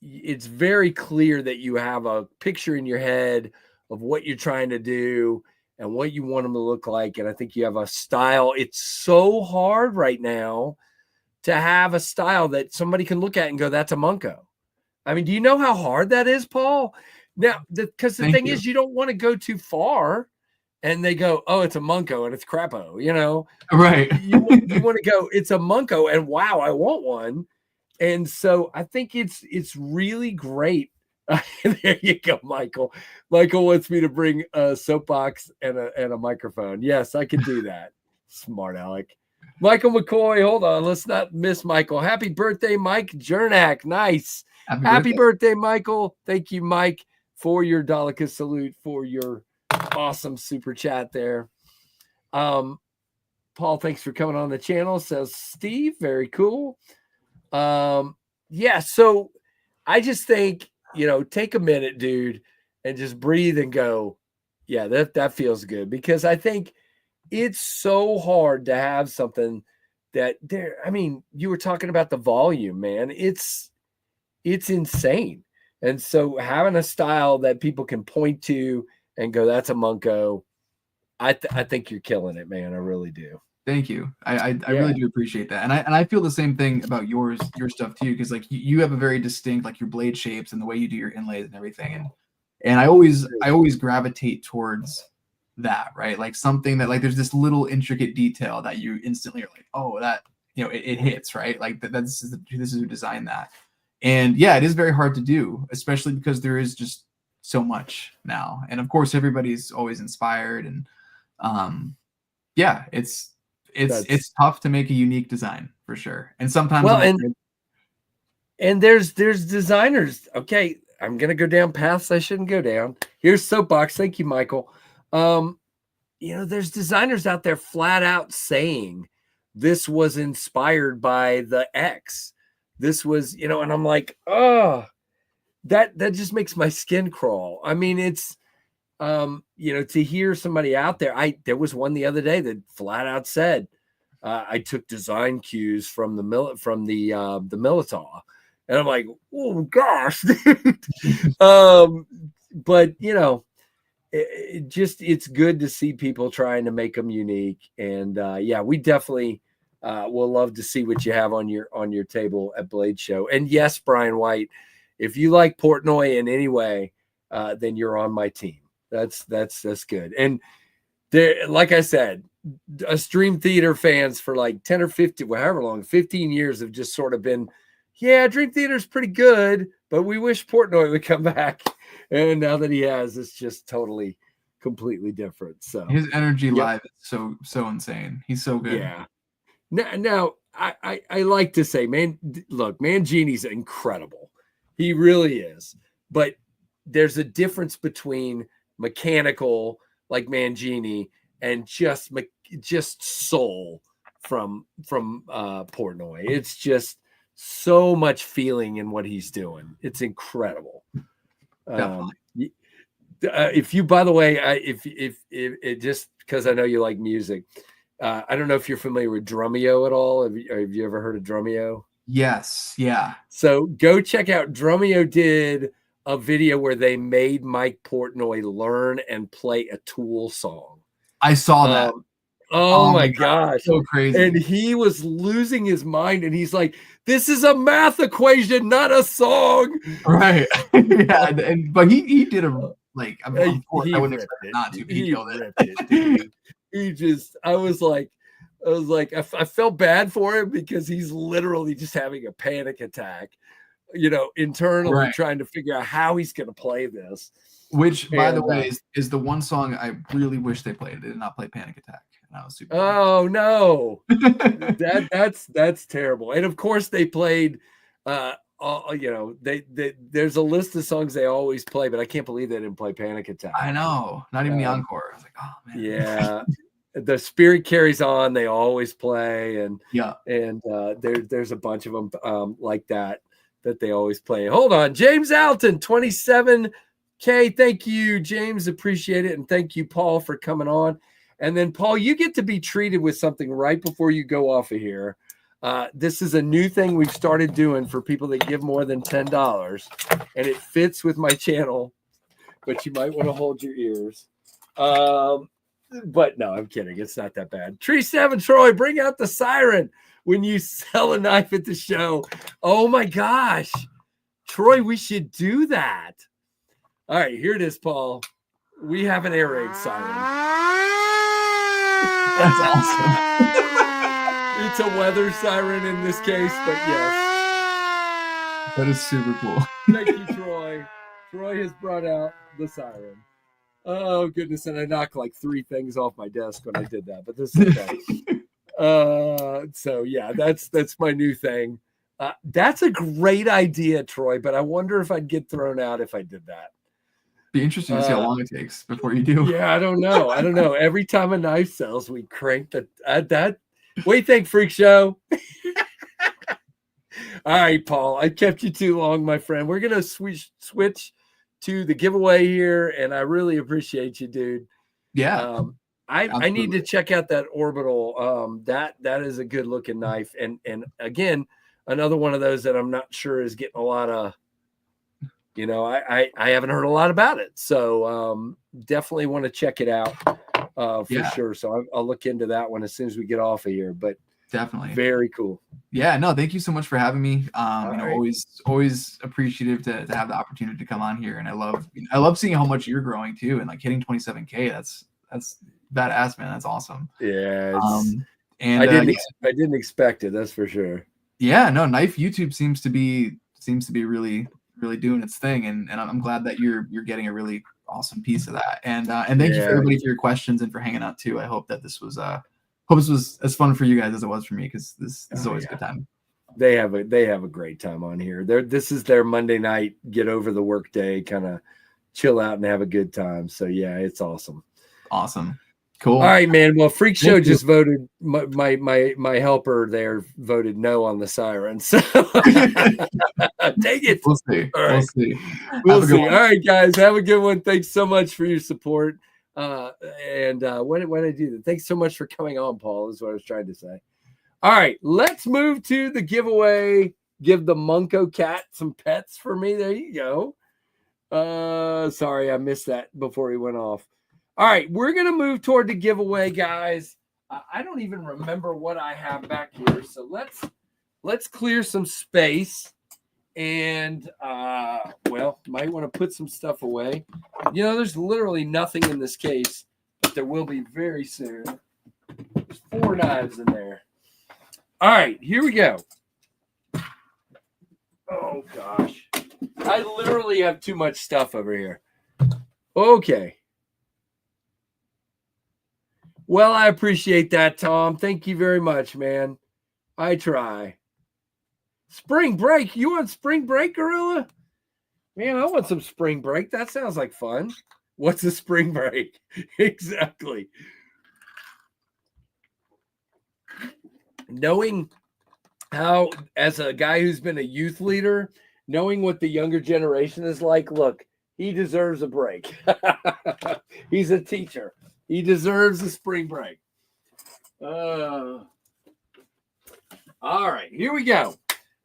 It's very clear that you have a picture in your head of what you're trying to do and what you want them to look like. And I think you have a style. It's so hard right now to have a style that somebody can look at and go, that's a Munko. I mean, do you know how hard that is, Paul? Now, because the Thank thing you. is, you don't want to go too far, and they go, "Oh, it's a Munko and it's crapo," you know. Right. You want to go, "It's a Munko," and wow, I want one. And so I think it's really great. There you go, Michael. Michael wants me to bring a soapbox and a microphone. Yes, I can do that. Smart Alec. Michael McCoy, hold on. Let's not miss Michael. Happy birthday, Mike Jernak. Nice. Happy birthday, Michael. Thank you, Mike, for your Daleka salute, for your awesome super chat there. Paul, thanks for coming on the channel, says Steve. Very cool. Yeah, so I just think, take a minute, dude, and just breathe and go, yeah, that feels good, because I think it's so hard to have something that you were talking about the volume, man. It's insane. And so having a style that people can point to and go, that's a Munko, I think you're killing it, man. I really do. Thank you. I really do appreciate that. And I feel the same thing about your stuff too, because like you have a very distinct, like your blade shapes and the way you do your inlays and everything. And I always gravitate towards that, right? Like something that, like, there's this little intricate detail that you instantly are like, oh, that, it hits, right? Like this is who designed that. And yeah, it is very hard to do, especially because there is just so much now. And of course, everybody's always inspired, and yeah, it's tough to make a unique design for sure. And sometimes, and there's designers. Okay, I'm gonna go down paths I shouldn't go down. Here's soapbox. Thank you, Michael. There's designers out there flat out saying this was inspired by the X. This was, and I'm like, oh, that just makes my skin crawl. I mean, it's to hear somebody out there. There was one the other day that flat out said, I took design cues from the Militar, and I'm like, oh gosh, dude. But it's good to see people trying to make them unique, and yeah, we definitely will love to see what you have on your table at Blade Show. And yes, Brian White, if you like Portnoy in any way, then you're on my team. That's good. And there, like I said, Dream Theater fans for like 10 or 50, however long, 15 years have just sort of been, yeah, Dream Theater's pretty good, but we wish Portnoy would come back. And now that he has, it's just totally, completely different. So his energy live is so insane. He's so good. Yeah. Now I like to say, man, look, Mangini's incredible. He really is. But there's a difference between mechanical like Mangini and just soul from Portnoy. It's just so much feeling in what he's doing. It's incredible. If you, by the way, if it, just because I know you like music, I don't know if you're familiar with Drumeo at all. Have you ever heard of Drumeo? Yes. Yeah. So go check out Drumeo. Did a video where they made Mike Portnoy learn and play a Tool song. I saw that. Oh my gosh. So crazy. And he was losing his mind, and he's like, this is a math equation, not a song. Right. Yeah. But he did a, like, I mean, of course, I wouldn't expect not to, but he killed it. I was like, I felt bad for him because he's literally just having a panic attack, internally trying to figure out how he's going to play this. Which, by the way, is the one song I really wish they played. They did not play Panic Attack. And I was super no. That's terrible. And of course they played, there's a list of songs they always play, but I can't believe they didn't play Panic Attack. I know. Not even the encore. I was like, oh man. Yeah. The Spirit Carries On, they always play. And there's a bunch of them like that they always play. Hold on. James Alton, 27K. Thank you, James. Appreciate it. And thank you, Paul, for coming on. And then, Paul, you get to be treated with something right before you go off of here. This is a new thing we've started doing for people that give more than $10, and it fits with my channel, but you might want to hold your ears. But no, I'm kidding. It's not that bad. Tree 7 Troy, bring out the siren when you sell a knife at the show. Oh my gosh, Troy, we should do that. All right, here it is, Paul. We have an air raid siren. That's awesome. It's a weather siren in this case, but yes. That is super cool. Thank you, Troy. Troy has brought out the siren. Oh, goodness. And I knocked like 3 things off my desk when I did that, but this is okay. So, yeah, that's my new thing. That's a great idea, Troy, but I wonder if I'd get thrown out if I did that. Be interesting to see how long it takes before you do. Yeah, I don't know. Every time a knife sells, we crank that. What do you think, Freak Show? All right, Paul, I kept you too long, my friend. We're going to switch to the giveaway here, and I really appreciate you, dude. Yeah. I need to check out that orbital. That is a good looking knife. And again, another one of those that I'm not sure is getting a lot of, I haven't heard a lot about it. So definitely want to check it out for sure. So I'll look into that one as soon as we get off of here, but definitely very cool. Yeah, no, thank you so much for having me. Right. Always appreciative to have the opportunity to come on here. And I love seeing how much you're growing too. And like hitting 27K, that's badass, man. That's awesome. Yeah. And I didn't expect it. That's for sure. Yeah, no, knife YouTube seems to be really doing its thing, and I'm glad that you're getting a really awesome piece of that. And thank you for everybody for your questions and for hanging out too. I hope that this was as fun for you guys as it was for me, because this is always a good time. They have a great time on here. This is their Monday night, get over the work day, kind of chill out and have a good time. So yeah, it's awesome. Awesome. Cool. All right, man. Well, Freak Show just voted. My helper there voted no on the siren. So take it. We'll see. All right. We'll see. All right, guys. Have a good one. Thanks so much for your support. What did I do? Thanks so much for coming on, Paul, is what I was trying to say. All right, let's move to the giveaway. Give the Munko cat some pets for me. There you go. Sorry, I missed that before he went off. All right, we're going to move toward the giveaway, guys. I don't even remember what I have back here. So let's clear some space. And, might want to put some stuff away. There's literally nothing in this case, but there will be very soon. There's 4 knives in there. All right, here we go. Oh, gosh. I literally have too much stuff over here. Okay. Well, I appreciate that, Tom. Thank you very much, man. I try. Spring break. You want spring break, Gorilla? Man, I want some spring break. That sounds like fun. What's a spring break? Exactly. Knowing how, as a guy who's been a youth leader, knowing what the younger generation is like, look, he deserves a break. He's a teacher. He deserves a spring break. All right, here we go.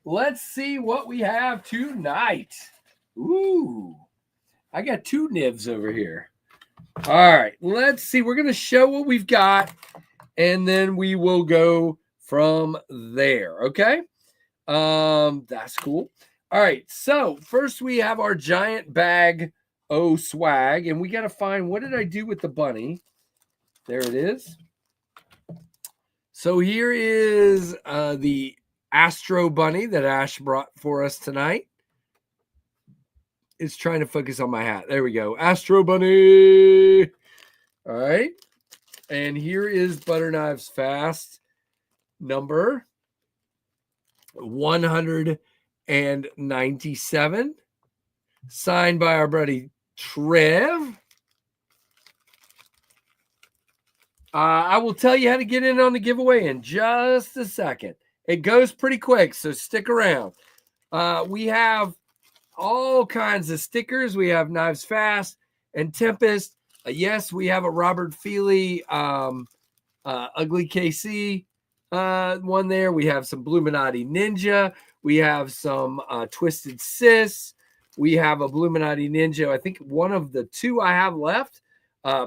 Let's see what we have tonight. Ooh, I got 2 nibs over here. All right, let's see. We're going to show what we've got, and then we will go from there, okay? That's cool. All right, so first we have our giant bag swag, and we got to find, what did I do with the bunny? There it is. So here is the Astro Bunny that Ash brought for us tonight. It's trying to focus on my hat. There we go. Astro Bunny. All right. And here is Butter Knives Fast number 197. Signed by our buddy Trev. I will tell you how to get in on the giveaway in just a second. It goes pretty quick, so stick around. We have all kinds of stickers. We have Knives Fast and Tempest. Yes, we have a Robert Feely Ugly KC one there. We have some Bluminati Ninja. We have some Twisted Sis. We have a Bluminati Ninja. I think one of the 2 I have left.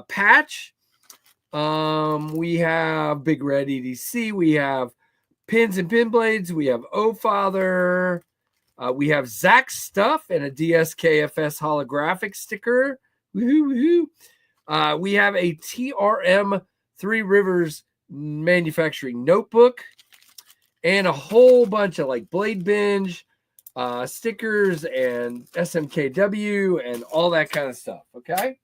Patch. We have Big Red EDC. We have Pins and Pin Blades. We have O Father. We have Zach's stuff and a DSKFS holographic sticker. Woohoo, woohoo. We have a TRM Three Rivers manufacturing notebook and a whole bunch of like Blade Binge stickers and SMKW and all that kind of stuff. Okay.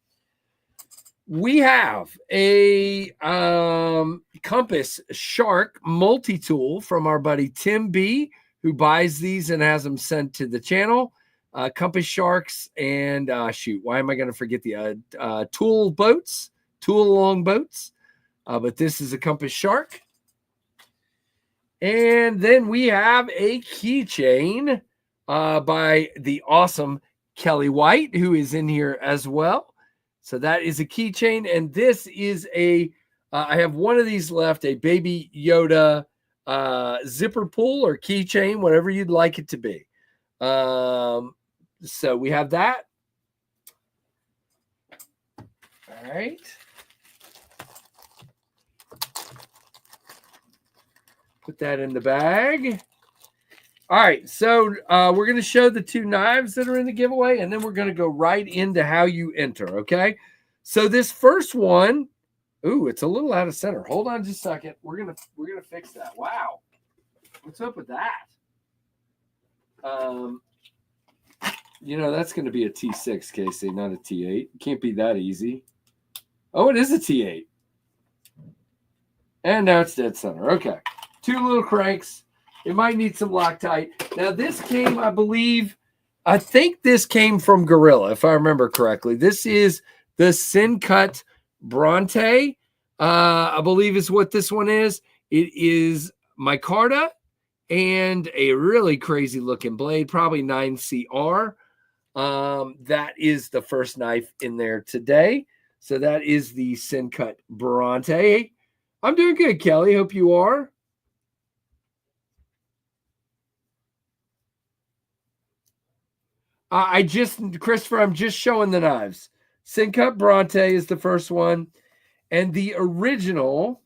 We have a Compass Shark multi-tool from our buddy Tim B, who buys these and has them sent to the channel. Compass Sharks and shoot, why am I going to forget the tool along boats? But this is a Compass Shark. And then we have a keychain by the awesome Kelly White, who is in here as well. So that is a keychain. And this is I have one of these left, a Baby Yoda zipper pull or keychain, whatever you'd like it to be. So we have that. All right. Put that in the bag. All right, so we're going to show the two knives that are in the giveaway, and then we're going to go right into how you enter, okay? So this first one, ooh, it's a little out of center. Hold on just a second. We're gonna fix that. Wow, what's up with that? You know, that's going to be a T6, Casey, not a T8. It can't be that easy. Oh, it is a T8. And now it's dead center. Okay, two little cranks. It might need some Loctite. Now, this came, I think this came from Gorilla, if I remember correctly. This is the Sin Cut Bronte, I believe is what this one is. It is micarta and a really crazy looking blade, probably 9CR. That is the first knife in there today. So that is the Sin Cut Bronte. I'm doing good, Kelly. Hope you are. Christopher, I'm just showing the knives. Sin Cut Bronte is the first one. And the original,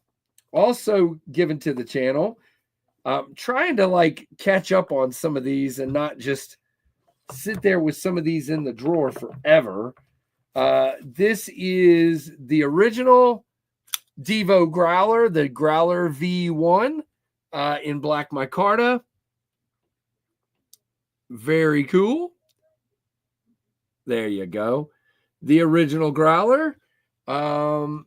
also given to the channel. Trying to like catch up on some of these and not just sit there with some of these in the drawer forever. This is the original Devo Growler, the Growler V1 in black micarta. Very cool. There you go. The original Growler. So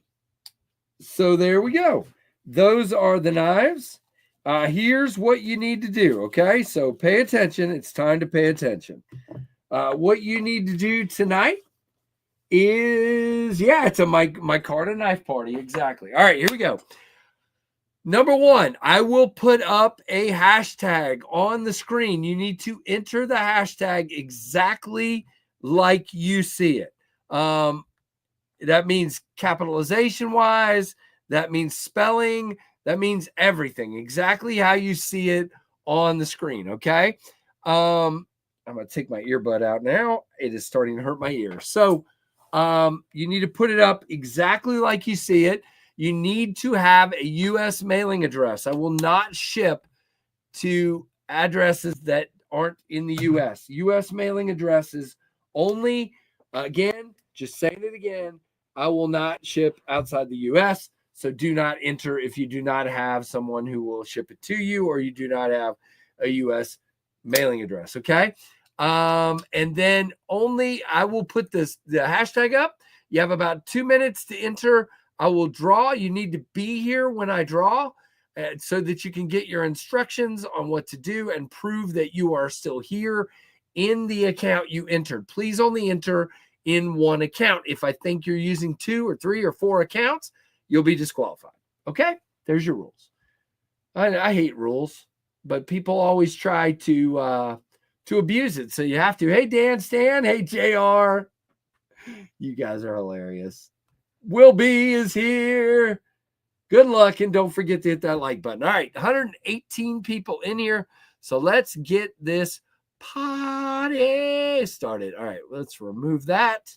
there we go. Those are the knives. Here's what you need to do, okay? So pay attention. It's time to pay attention. What you need to do tonight is, it's a micarta knife party. Exactly. All right, here we go. Number one, I will put up a hashtag on the screen. You need to enter the hashtag exactly like you see it. That means capitalization wise, that means spelling, that means everything exactly how you see it on the screen. Okay. I'm going to take my earbud out now. It is starting to hurt my ear. So you need to put it up exactly like you see it. You need to have a U.S. mailing address. I will not ship to addresses that aren't in the U.S. U.S. mailing addresses only. Again, just saying it again, I will not ship outside the U.S., so do not enter if you do not have someone who will ship it to you or you do not have a U.S. mailing address, okay? And then only I will put the hashtag up. You have about 2 minutes to enter. I will draw. You need to be here when I draw so that you can get your instructions on what to do and prove that you are still here in the account you entered. Please only enter in one account. If I think you're using 2 or 3 or 4 accounts, you'll be disqualified. Okay? There's your rules. I hate rules, but people always try to abuse it. So you have to. Hey, Dan, Stan. Hey, JR. You guys are hilarious. Will B is here. Good luck, and don't forget to hit that like button. All right, 118 people in here. So let's get this party started. All right, let's remove that,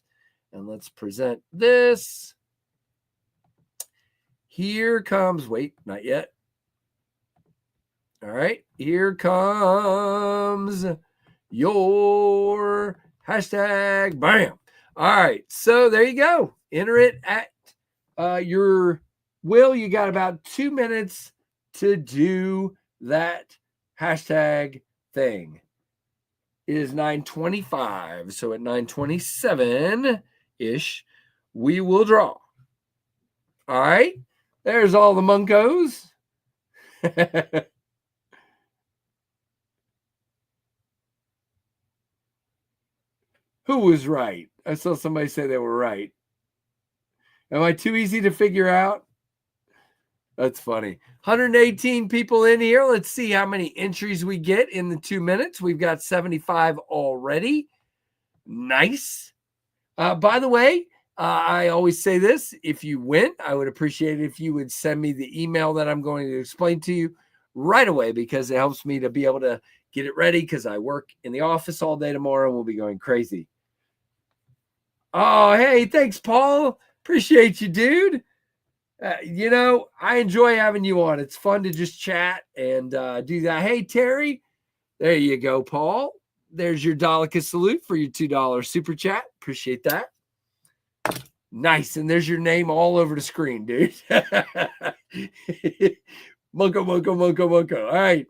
and let's present this. Here comes, wait, not yet. All right, here comes your hashtag. Bam. All right. So there you go. Enter it at your will. You got about 2 minutes to do that hashtag thing. It is 9:25. So at 9:27-ish, we will draw. All right. There's all the Munkos. Who was right? I saw somebody say they were right. Am I too easy to figure out? That's funny. 118 people in here. Let's see how many entries we get in the 2 minutes. We've got 75 already. Nice. By the way, I always say this. If you win, I would appreciate it if you would send me the email that I'm going to explain to you right away, because it helps me to be able to get it ready, because I work in the office all day tomorrow and we'll be going crazy. Oh, hey, thanks, Paul. Appreciate you, dude. You know, I enjoy having you on. It's fun to just chat and do that. Hey, Terry. There you go, Paul. There's your Daleka salute for your $2 super chat. Appreciate that. Nice. And there's your name all over the screen, dude. Munko. All right.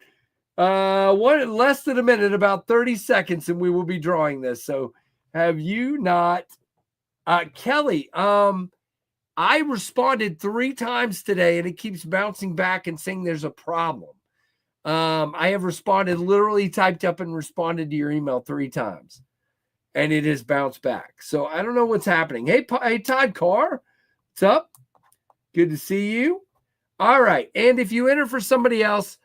One less than a minute, about 30 seconds, and we will be drawing this. So have you not Kelly, I responded 3 times today and it keeps bouncing back and saying there's a problem. I have responded, literally typed up and responded to your email 3 times and it has bounced back. So I don't know what's happening. Hey, Todd Carr, what's up? Good to see you. All right. And if you enter for somebody else,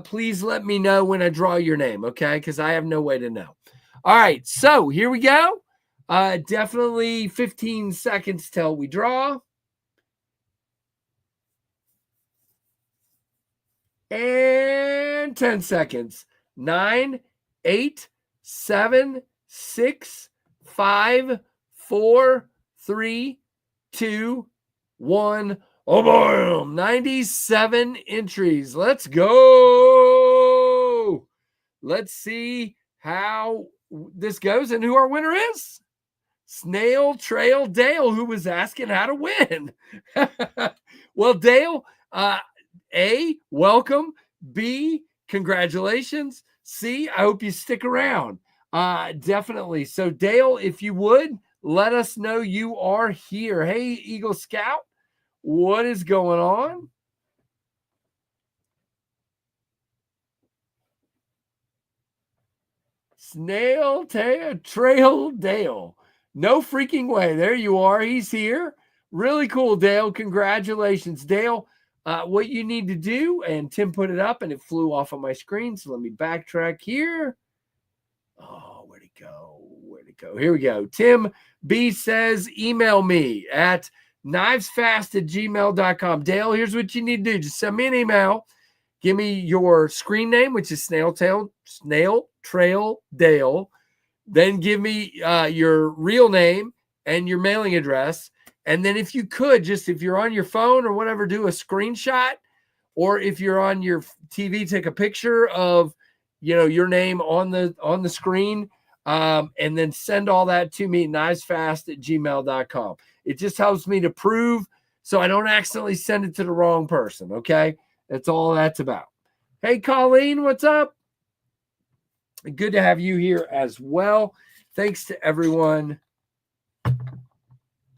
please let me know when I draw your name. Okay. Cause I have no way to know. All right. So here we go. Definitely 15 seconds till we draw. And 10 seconds. 9, 8, 7, 6, 5, 4, 3, 2, 1. Oh, boy. 97 entries. Let's go. Let's see how this goes and who our winner is. Snail Trail Dale, who was asking how to win. Well, Dale, A, welcome. B, congratulations. C, I hope you stick around. Definitely. So, Dale, if you would, let us know you are here. Hey, Eagle Scout, what is going on? Snail Trail Dale. No freaking way. There you are. He's here. Really cool, Dale. Congratulations, Dale. What you need to do, and Tim put it up and it flew off of my screen. So let me backtrack here. Oh, where'd it go? Where'd it go? Here we go. Tim B says, email me at knivesfast@gmail.com. Dale, here's what you need to do. Just send me an email. Give me your screen name, which is Snail Trail Dale. Then give me your real name and your mailing address. And then if you could, just if you're on your phone or whatever, do a screenshot. Or if you're on your TV, take a picture of, you know, your name on the screen. And then send all that to me, knivesfast@gmail.com. It just helps me to prove so I don't accidentally send it to the wrong person. Okay. That's all that's about. Hey, Colleen, what's up? Good to have you here as well. Thanks to everyone.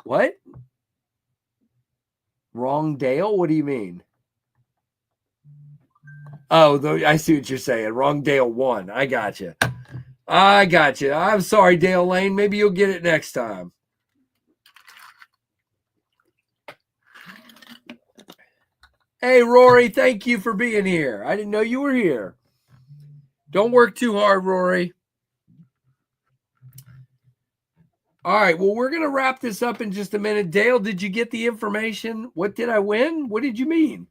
What? Wrong Dale? What do you mean? Oh, I see what you're saying. Wrong Dale 1. I got you. I'm sorry, Dale Lane. Maybe you'll get it next time. Hey, Rory, thank you for being here. I didn't know you were here. Don't work too hard, Rory. All right, well, we're going to wrap this up in just a minute. Dale, did you get the information? What did I win? What did you mean?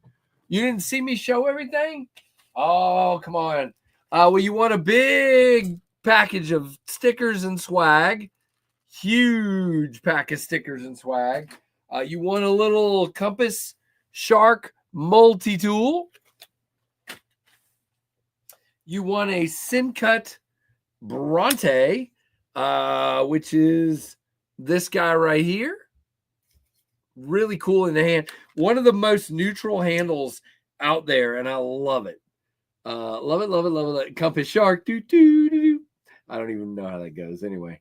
You didn't see me show everything? Oh, come on. Well, you want a big package of stickers and swag. Huge pack of stickers and swag. You want a little Compass Shark multi-tool. You want a Sin Cut Bronte, which is this guy right here. Really cool in the hand. One of the most neutral handles out there, and I love it. Love it, love it, love it. Compass Shark. Do, do, do, do. I don't even know how that goes anyway.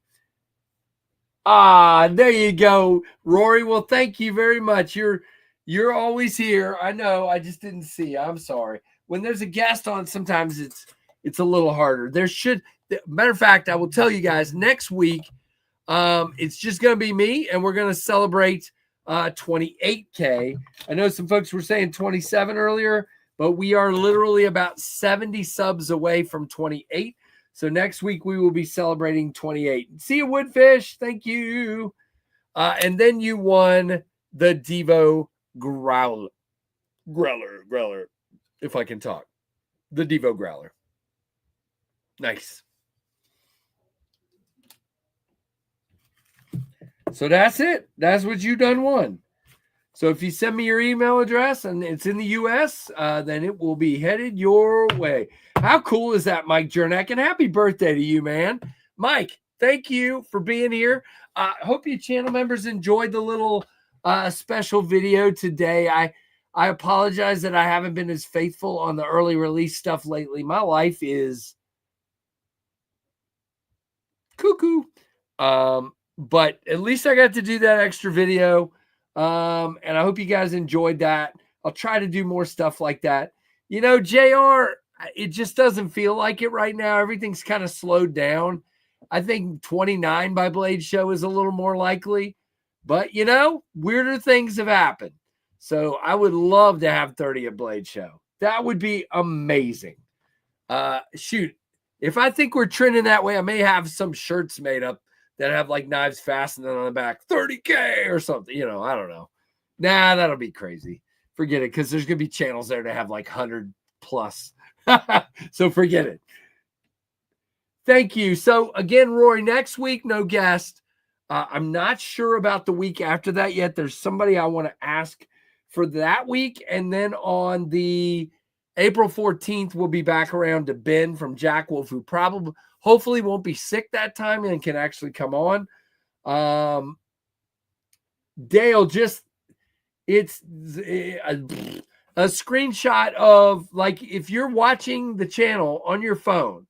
There you go, Rory. Well, thank you very much. You're always here. I know. I just didn't see. I'm sorry. When there's a guest on, sometimes it's a little harder. Matter of fact, I will tell you guys next week. It's just gonna be me, and we're gonna celebrate 28K. I know some folks were saying 27 earlier, but we are literally about 70 subs away from 28. So next week we will be celebrating 28. See you, Woodfish. Thank you. And then you won the Devo Growler, if I can talk. The Devo Growler. Nice. So that's it. That's what you done won. So if you send me your email address and it's in the U.S., then it will be headed your way. How cool is that, Mike Jernak? And happy birthday to you, man. Mike, thank you for being here. Hope you channel members enjoyed the little special video today. I apologize that I haven't been as faithful on the early release stuff lately. My life is cuckoo. But at least I got to do that extra video. And I hope you guys enjoyed that. I'll try to do more stuff like that. You know, JR, it just doesn't feel like it right now. Everything's kind of slowed down. I think 29 by Blade Show is a little more likely. But, you know, weirder things have happened. So I would love to have 30 at Blade Show. That would be amazing. Shoot, if I think we're trending that way, I may have some shirts made up that have like knives fastened on the back, 30K or something. You know, I don't know. Nah, that'll be crazy. Forget it, because there's going to be channels there to have like 100 plus. So forget it. Thank you. So again, Rory, next week, no guest. I'm not sure about the week after that yet. There's somebody I want to ask for that week. And then on the April 14th, we'll be back around to Ben from Jack Wolf, who hopefully won't be sick that time and can actually come on. Dale, it's a screenshot of, like, if you're watching the channel on your phone,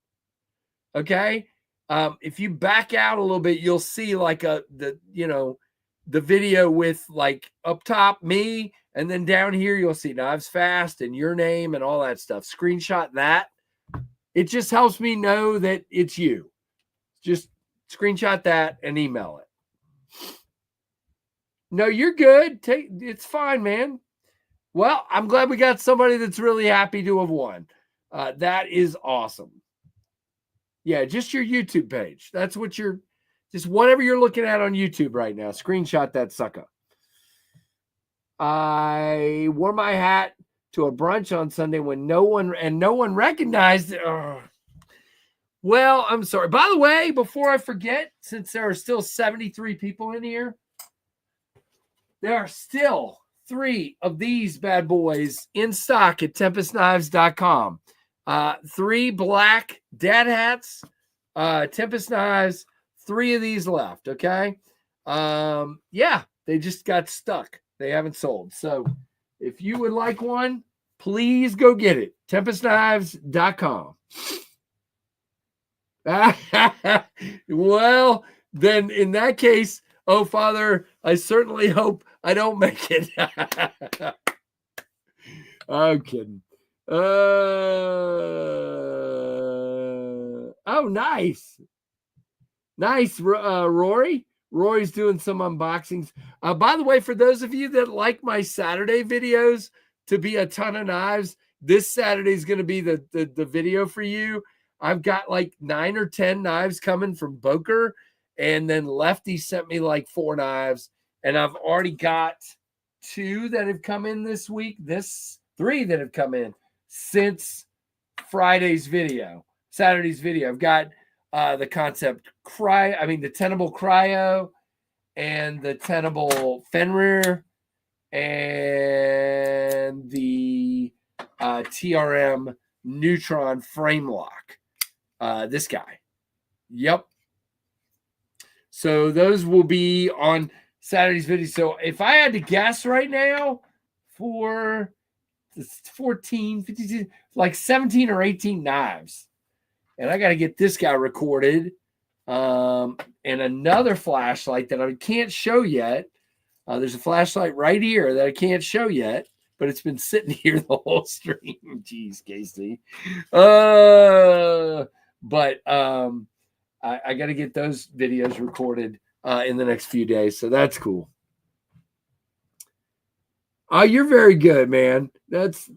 okay? If you back out a little bit, you'll see like the video with like up top me, and then down here you'll see Knives Fast and your name and all that stuff. Screenshot that. It just helps me know that it's you. Just screenshot that and email it. No, you're good. It's fine, man. Well, I'm glad we got somebody that's really happy to have won. That is awesome. Yeah, just your YouTube page. That's what just whatever you're looking at on YouTube right now. Screenshot that sucker. I wore my hat to a brunch on Sunday when no one recognized it. Ugh. Well, I'm sorry. By the way, before I forget, since there are still 73 people in here, there are still 3 of these bad boys in stock at TempestKnives.com. 3 black dad hats, Tempest Knives, 3 of these left. Okay. Yeah, they just got stuck. They haven't sold. So if you would like one, please go get it. TempestKnives.com. Well, then in that case, oh, Father, I certainly hope I don't make it. I'm kidding. Oh, nice. Nice, Rory. Rory's doing some unboxings. By the way, for those of you that like my Saturday videos to be a ton of knives, this Saturday is going to be the video for you. I've got like 9 or 10 knives coming from Boker, and then Lefty sent me like 4 knives, and I've already got 2 that have come in this week. 3 that have come in since Saturday's video. I've got the Concept the Tenable Cryo and the Tenable Fenrir and the TRM Neutron Frame Lock. This guy. Yep. So those will be on Saturday's video. So if I had to guess right now for 14, 15, like 17 or 18 knives. And I got to get this guy recorded. And another flashlight that I can't show yet. There's a flashlight right here that I can't show yet, but it's been sitting here the whole stream. Jeez, Casey. But I got to get those videos recorded in the next few days. So that's cool. Oh, you're very good, man. That's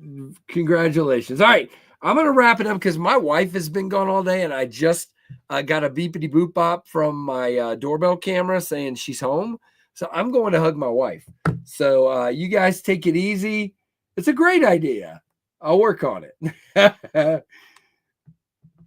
congratulations. All right. I'm going to wrap it up because my wife has been gone all day and I just got a beepity boop bop from my doorbell camera saying she's home. So I'm going to hug my wife. So you guys take it easy. It's a great idea. I'll work on it.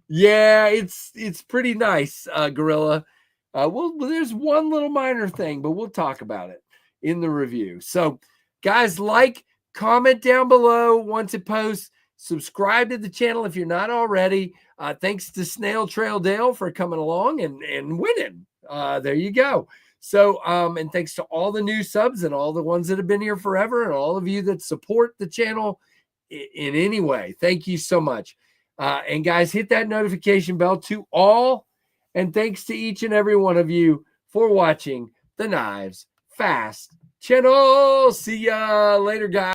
Yeah, it's pretty nice, Gorilla. Well, there's one little minor thing, but we'll talk about it in the review. So, guys, like, comment down below once it posts. Subscribe to the channel if you're not already. Thanks to Snail Trail Dale for coming along and winning. There you go. So, and thanks to all the new subs and all the ones that have been here forever and all of you that support the channel in any way. Thank you so much. And guys, hit that notification bell to all. And thanks to each and every one of you for watching the Knives Fast channel. See ya later, guys.